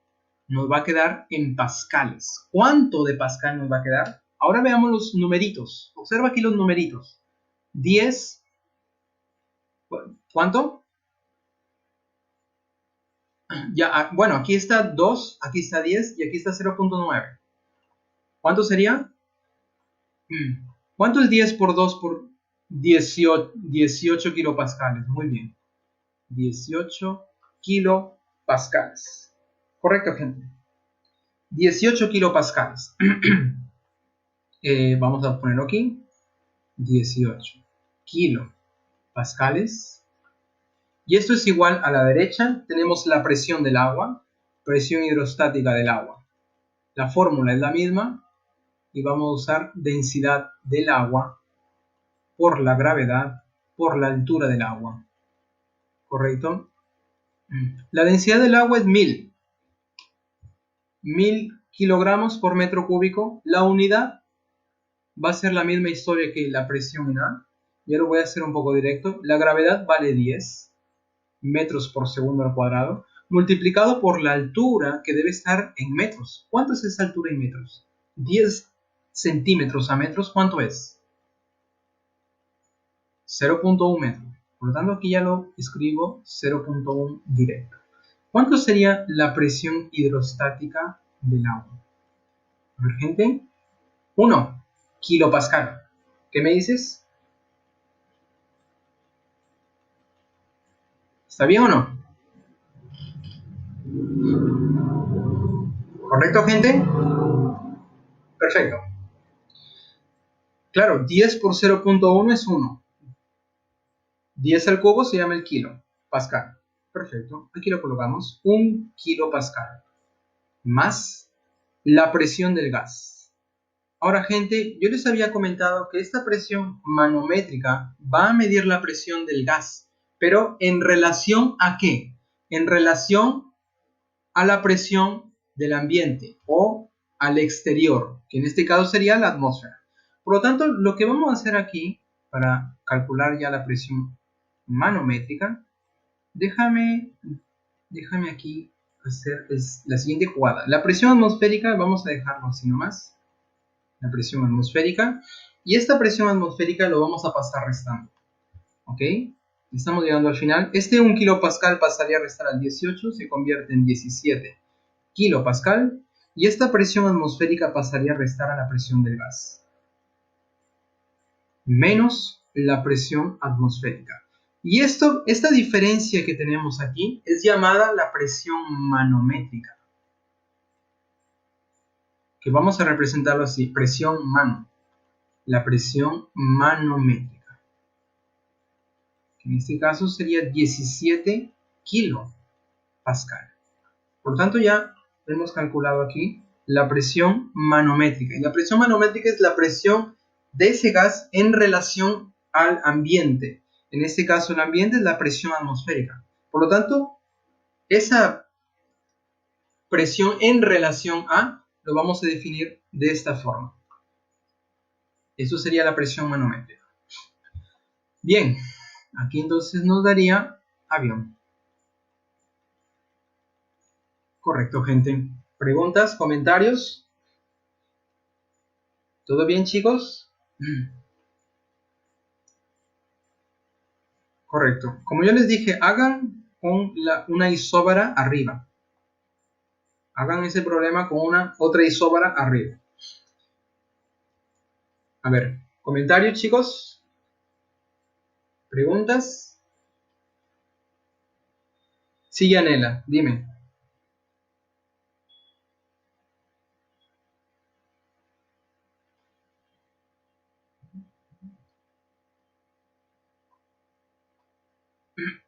[SPEAKER 1] nos va a quedar en pascales. ¿Cuánto de pascal nos va a quedar? Ahora veamos los numeritos. Observa aquí los numeritos. 10. ¿Cuánto? Ya, bueno, aquí está 2, aquí está 10 y aquí está 0,9. ¿Cuánto sería? ¿Cuánto es 10 por 2 por 18 kilopascales? Muy bien. 18 kilopascales. Correcto, gente. 18 kilopascales. Vamos a ponerlo aquí. 18 kilopascales. Y esto es igual a la derecha. Tenemos la presión del agua. Presión hidrostática del agua. La fórmula es la misma. Y vamos a usar densidad del agua por la gravedad por la altura del agua. ¿Correcto? La densidad del agua es 1000 kilogramos por metro cúbico. La unidad va a ser la misma historia que la presión en A. Ya lo voy a hacer un poco directo. La gravedad vale 10 metros por segundo al cuadrado, multiplicado por la altura que debe estar en metros. ¿Cuánto es esa altura en metros? 10 centímetros a metros, ¿cuánto es? 0,1 metro. Por lo tanto, aquí ya lo escribo 0,1 directo. ¿Cuánto sería la presión hidrostática del agua? A ver, gente. 1 kilopascal. ¿Qué me dices? ¿Está bien o no? ¿Correcto, gente? Perfecto. Claro, 10 por 0,1 es 1. 10 al cubo se llama el kilo pascal. Perfecto. Aquí lo colocamos. 1 kilopascal. Más la presión del gas. Ahora, gente, yo les había comentado que esta presión manométrica va a medir la presión del gas, pero ¿en relación a qué? En relación a la presión del ambiente o al exterior, que en este caso sería la atmósfera. Por lo tanto, lo que vamos a hacer aquí para calcular ya la presión manométrica, déjame aquí hacer la siguiente jugada. La presión atmosférica vamos a dejarlo así nomás, la presión atmosférica, y esta presión atmosférica lo vamos a pasar restando, ¿ok? Estamos llegando al final. Este 1 kilopascal pasaría a restar al 18, se convierte en 17 kilopascal, y esta presión atmosférica pasaría a restar a la presión del gas, menos la presión atmosférica. Y esta diferencia que tenemos aquí es llamada la presión manométrica, que vamos a representarlo así, presión mano, la presión manométrica, que en este caso sería 17 kilopascal. Por tanto, ya hemos calculado aquí la presión manométrica. Y la presión manométrica es la presión de ese gas en relación al ambiente. En este caso, el ambiente es la presión atmosférica. Por lo tanto, esa presión en relación a lo vamos a definir de esta forma. Eso sería la presión manométrica. Bien, aquí entonces nos daría avión. Correcto, gente. ¿Preguntas? ¿Comentarios? ¿Todo bien, chicos? Correcto. Como yo les dije, hagan con una isóbara arriba. Hagan ese problema con una otra isóbara arriba. A ver, comentarios, chicos. ¿Preguntas? Sí, Yanela, dime.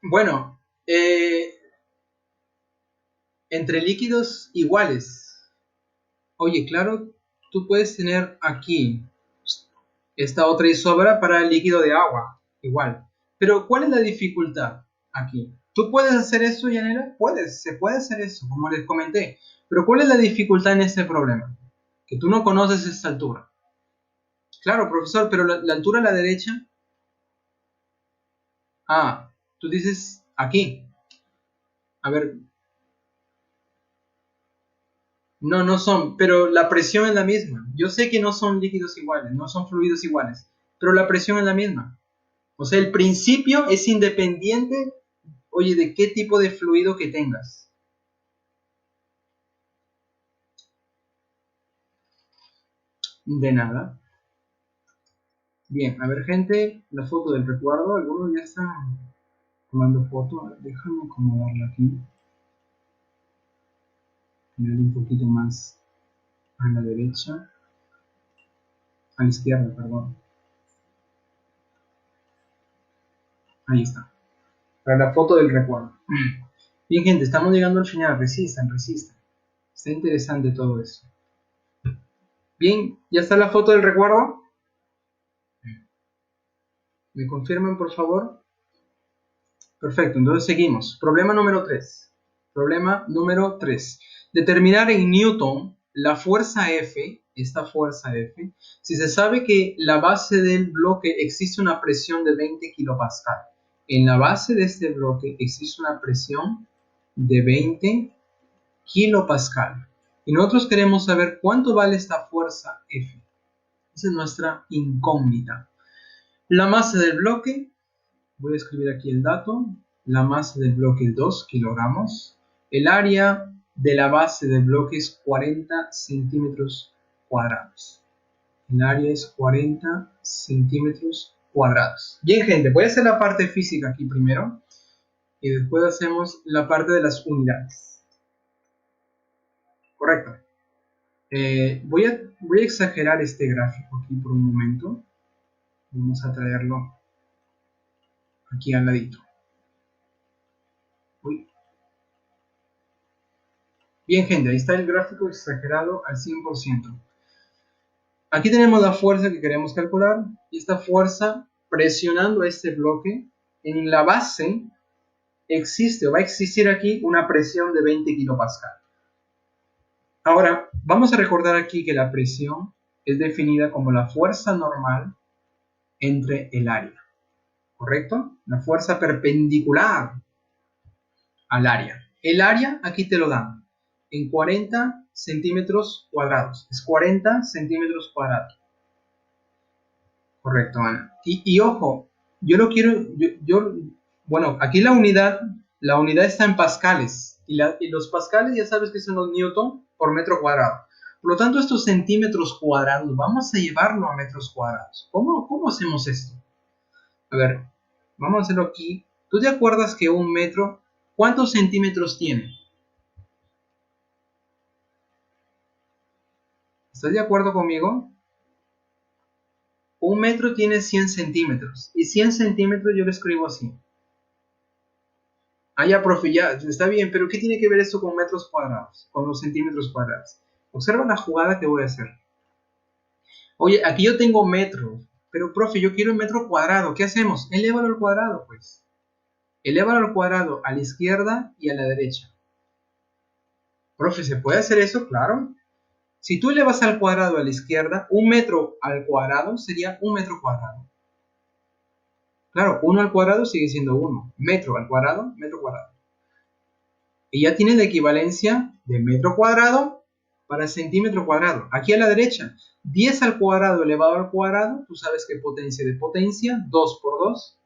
[SPEAKER 1] Bueno, entre líquidos iguales. Oye, claro, tú puedes tener aquí esta otra isóbara para el líquido de agua, igual. Pero ¿cuál es la dificultad aquí? ¿Tú puedes hacer eso, Yanela? Puedes, se puede hacer eso, como les comenté. Pero ¿cuál es la dificultad en este problema? Que tú no conoces esta altura. Claro, profesor, pero la altura a la derecha. Ah, tú dices aquí. A ver, no, no son, pero la presión es la misma. Yo sé que no son líquidos iguales, no son fluidos iguales, pero la presión es la misma. O sea, el principio es independiente, oye, de qué tipo de fluido que tengas. De nada. Bien, a ver, gente, la foto del recuerdo. Algunos ya están tomando foto. A ver, déjame acomodarla aquí. Poner un poquito más a la derecha. A la izquierda, perdón. Ahí está. Para la foto del recuerdo. Bien, gente, estamos llegando al final. Resistan, resistan. Está interesante todo eso. Bien, ¿ya está la foto del recuerdo? ¿Me confirman, por favor? Perfecto, entonces seguimos. Problema número 3. Problema número 3. Determinar en Newton la fuerza F, esta fuerza F, si se sabe que la base del bloque existe una presión de 20 kilopascal. En la base de este bloque existe una presión de 20 kilopascal. Y nosotros queremos saber cuánto vale esta fuerza F. Esa es nuestra incógnita. La masa del bloque, voy a escribir aquí el dato, la masa del bloque es 2 kilogramos, el área de la base del bloque es 40 centímetros cuadrados. El área es 40 centímetros cuadrados. Bien, gente, voy a hacer la parte física aquí primero y después hacemos la parte de las unidades. Correcto. Voy a exagerar este gráfico aquí por un momento. Vamos a traerlo aquí al ladito. Uy. Bien, gente, ahí está el gráfico exagerado al 100%. Aquí tenemos la fuerza que queremos calcular y esta fuerza presionando este bloque en la base existe o va a existir aquí una presión de 20 kilopascal. Ahora, vamos a recordar aquí que la presión es definida como la fuerza normal entre el área, ¿correcto? La fuerza perpendicular al área. El área aquí te lo dan en 40 centímetros cuadrados. Es 40 centímetros cuadrados. Correcto, Ana. Y ojo, yo lo quiero, bueno, aquí la unidad está en pascales. Y los pascales ya sabes que son los newton por metro cuadrado. Por lo tanto, estos centímetros cuadrados, vamos a llevarlo a metros cuadrados. ¿Cómo hacemos esto? A ver, vamos a hacerlo aquí. ¿Tú te acuerdas que un metro, cuántos centímetros tiene? ¿Estás de acuerdo conmigo? Un metro tiene 100 centímetros. Y 100 centímetros yo lo escribo así. Ah, ya, profe, ya, está bien, pero ¿qué tiene que ver esto con metros cuadrados? Con los centímetros cuadrados. Observa la jugada que voy a hacer. Oye, aquí yo tengo metros, pero profe, yo quiero un metro cuadrado. ¿Qué hacemos? Elévalo al cuadrado, pues. Elévalo al cuadrado a la izquierda y a la derecha. Profe, ¿se puede hacer eso? Claro. Si tú elevas al cuadrado a la izquierda, un metro al cuadrado sería un metro cuadrado. Claro, 1 al cuadrado sigue siendo 1. Metro al cuadrado, metro cuadrado. Y ya tienes la equivalencia de metro cuadrado para centímetro cuadrado. Aquí a la derecha, 10 al cuadrado elevado al cuadrado, tú sabes que potencia de potencia, 2 por 2,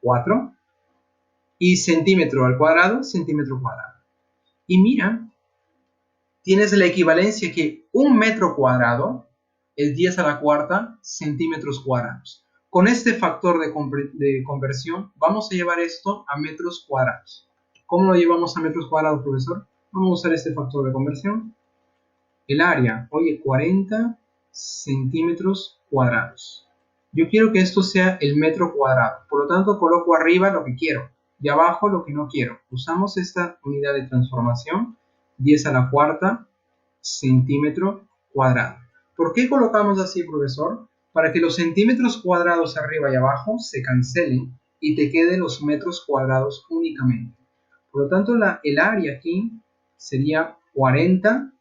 [SPEAKER 1] 4. Y centímetro al cuadrado, centímetro cuadrado. Y mira, tienes la equivalencia que un metro cuadrado es 10 a la cuarta centímetros cuadrados. Con este factor de conversión, vamos a llevar esto a metros cuadrados. ¿Cómo lo llevamos a metros cuadrados, profesor? Vamos a usar este factor de conversión. El área, oye, 40 centímetros cuadrados. Yo quiero que esto sea el metro cuadrado. Por lo tanto, coloco arriba lo que quiero y abajo lo que no quiero. Usamos esta unidad de transformación, 10 a la cuarta centímetro cuadrado. ¿Por qué colocamos así, profesor? Para que los centímetros cuadrados arriba y abajo se cancelen y te queden los metros cuadrados únicamente. Por lo tanto, el área aquí sería 40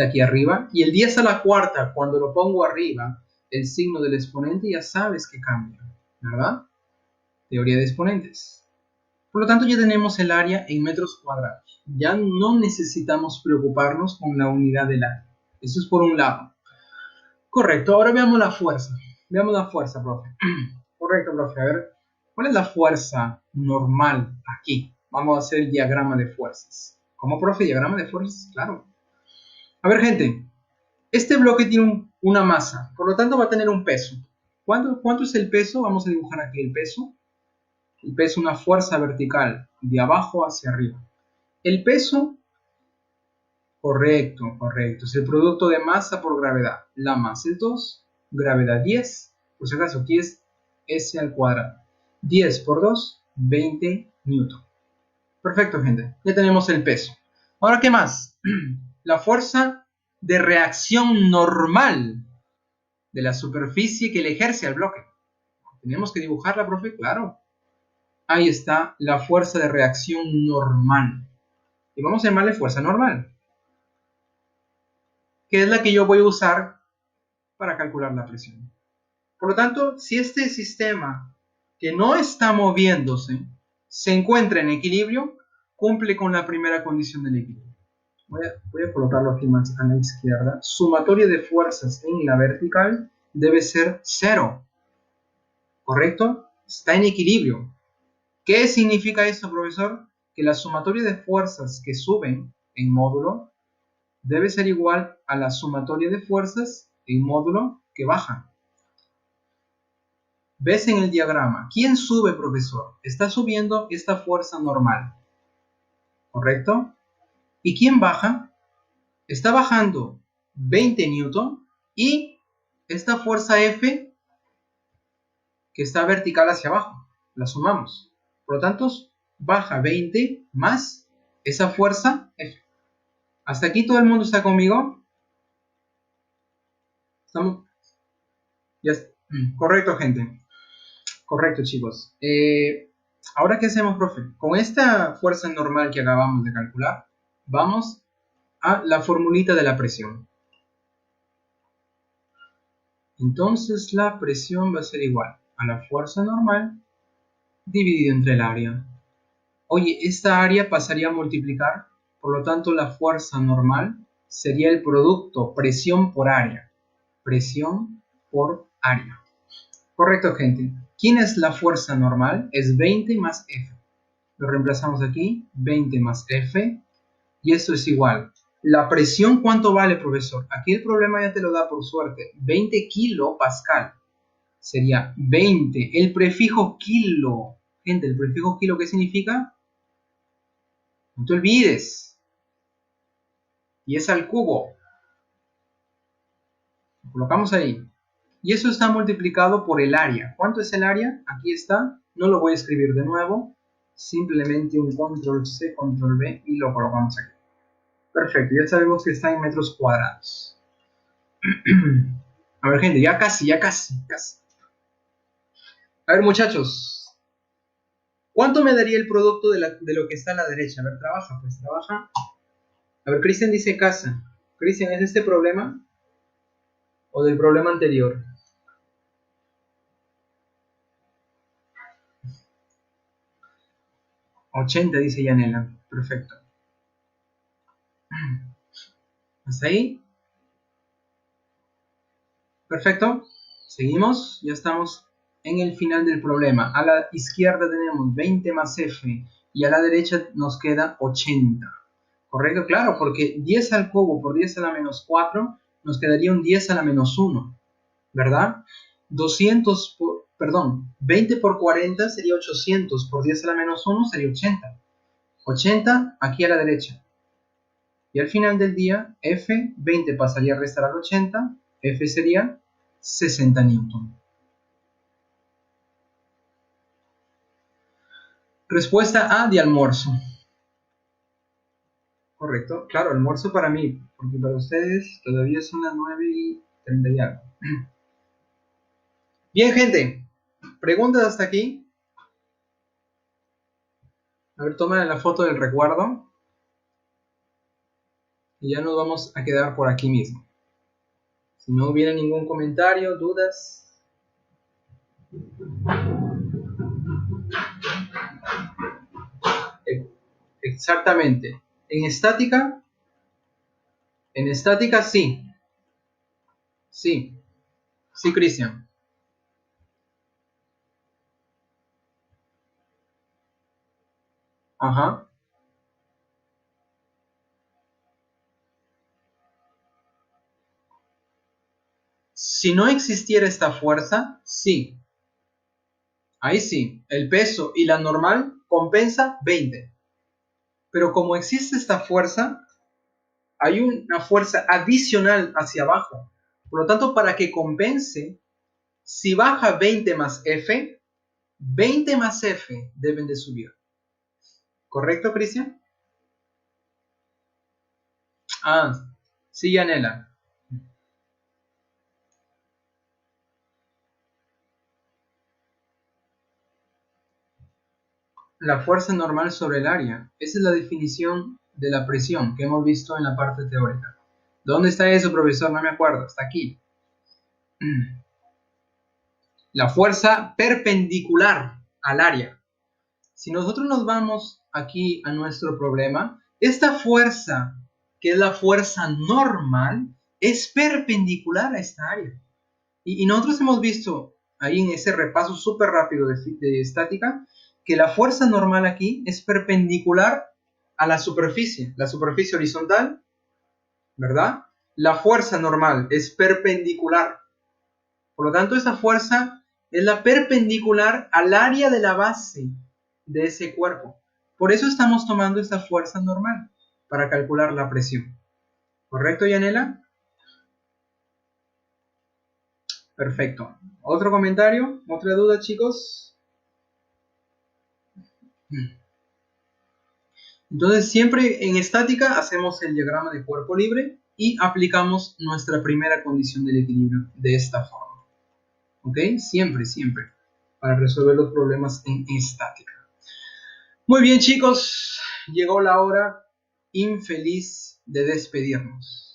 [SPEAKER 1] aquí arriba, y el 10 a la cuarta, cuando lo pongo arriba, el signo del exponente ya sabes que cambia, ¿verdad? Teoría de exponentes. Por lo tanto, ya tenemos el área en metros cuadrados. Ya no necesitamos preocuparnos con la unidad del área. Eso es por un lado. Correcto, ahora veamos la fuerza. Veamos la fuerza, profe. Correcto, profe. A ver, ¿cuál es la fuerza normal aquí? Vamos a hacer el diagrama de fuerzas. ¿Cómo, profe? ¿Diagrama de fuerzas? Claro. A ver, gente, este bloque tiene una masa, por lo tanto va a tener un peso. ¿Cuánto es el peso? Vamos a dibujar aquí el peso. El peso es una fuerza vertical, de abajo hacia arriba. El peso, correcto, es el producto de masa por gravedad. La masa es 2, gravedad 10, por si acaso aquí es S al cuadrado. 10 por 2, 20 newton. Perfecto, gente, ya tenemos el peso. Ahora, ¿qué más? La fuerza de reacción normal de la superficie que le ejerce al bloque. Tenemos que dibujarla, profe, claro. Ahí está la fuerza de reacción normal. Y vamos a llamarle fuerza normal, que es la que yo voy a usar para calcular la presión. Por lo tanto, si este sistema que no está moviéndose se encuentra en equilibrio, cumple con la primera condición del equilibrio. Voy a colocarlo aquí más a la izquierda. Sumatoria de fuerzas en la vertical debe ser 0. ¿Correcto? Está en equilibrio. ¿Qué significa esto, profesor? Que la sumatoria de fuerzas que suben en módulo debe ser igual a la sumatoria de fuerzas en módulo que bajan. ¿Ves en el diagrama? ¿Quién sube, profesor? Está subiendo esta fuerza normal. ¿Correcto? ¿Y quién baja? Está bajando 20 newton y esta fuerza F que está vertical hacia abajo. La sumamos. Por lo tanto, baja 20 más esa fuerza F. ¿Hasta aquí todo el mundo está conmigo? Estamos, ya, correcto, gente. Correcto, chicos. Ahora, ¿qué hacemos, profe? Con esta fuerza normal que acabamos de calcular, vamos a la formulita de la presión. Entonces, la presión va a ser igual a la fuerza normal dividido entre el área. Oye, esta área pasaría a multiplicar, por lo tanto, la fuerza normal sería el producto presión por área. Presión por área. Correcto, gente. ¿Quién es la fuerza normal? Es 20 más F. Lo reemplazamos aquí, 20 más F, y esto es igual. La presión, ¿cuánto vale, profesor? Aquí el problema ya te lo da por suerte. 20 kilopascal. Sería 20. El prefijo kilo. Gente, ¿el prefijo kilo qué significa? No te olvides. Y es al cubo. Lo colocamos ahí. Y eso está multiplicado por el área. ¿Cuánto es el área? Aquí está. No lo voy a escribir de nuevo. Simplemente un control C, control V y lo colocamos aquí. Perfecto, ya sabemos que está en metros cuadrados. A ver, gente, ya casi. A ver, muchachos. ¿Cuánto me daría el producto de lo que está a la derecha? A ver, trabaja, pues, trabaja. A ver, Cristian dice casa. Cristian, ¿es este problema? ¿O del problema anterior? $80, dice Yanela. Perfecto. ¿Hasta ahí? Perfecto. Seguimos. Ya estamos en el final del problema. A la izquierda tenemos 20 más F y a la derecha nos queda 80. ¿Correcto? Claro, porque 10 al cubo por 10 a la menos 4 nos quedaría un 10 a la menos 1, ¿verdad? 20 por 40 sería 800, por 10 a la menos 1 sería 80. 80 aquí a la derecha. Y al final del día, F, 20 pasaría a restar al 80, F sería 60 newton. Respuesta A de almuerzo. Correcto, claro, almuerzo para mí, porque para ustedes todavía son las 9:30 y algo. Bien, gente, preguntas hasta aquí. A ver, tomen la foto del recuerdo. Y ya nos vamos a quedar por aquí mismo. Si no hubiera ningún comentario, dudas. Exactamente. En estática sí. Sí, sí, Cristian. Ajá. Si no existiera esta fuerza, sí. Ahí sí. El peso y la normal compensa 20. Pero como existe esta fuerza, hay una fuerza adicional hacia abajo. Por lo tanto, para que compense, si baja 20 más F, 20 más F deben de subir. ¿Correcto, Cristian? Ah, sí, Yanela. La fuerza normal sobre el área. Esa es la definición de la presión que hemos visto en la parte teórica. ¿Dónde está eso, profesor? No me acuerdo. Está aquí. La fuerza perpendicular al área. Si nosotros nos vamos aquí a nuestro problema, esta fuerza, que es la fuerza normal, es perpendicular a esta área. Y nosotros hemos visto ahí en ese repaso súper rápido de estática, que la fuerza normal aquí es perpendicular a la superficie horizontal, ¿verdad? La fuerza normal es perpendicular. Por lo tanto, esa fuerza es la perpendicular al área de la base de ese cuerpo. Por eso estamos tomando esta fuerza normal para calcular la presión. ¿Correcto, Yanela? Perfecto. ¿Otro comentario? ¿Otra duda, chicos? Entonces, siempre en estática hacemos el diagrama de cuerpo libre y aplicamos nuestra primera condición del equilibrio de esta forma. ¿Ok? Siempre, siempre, para resolver los problemas en estática. Muy bien, chicos, llegó la hora infeliz de despedirnos.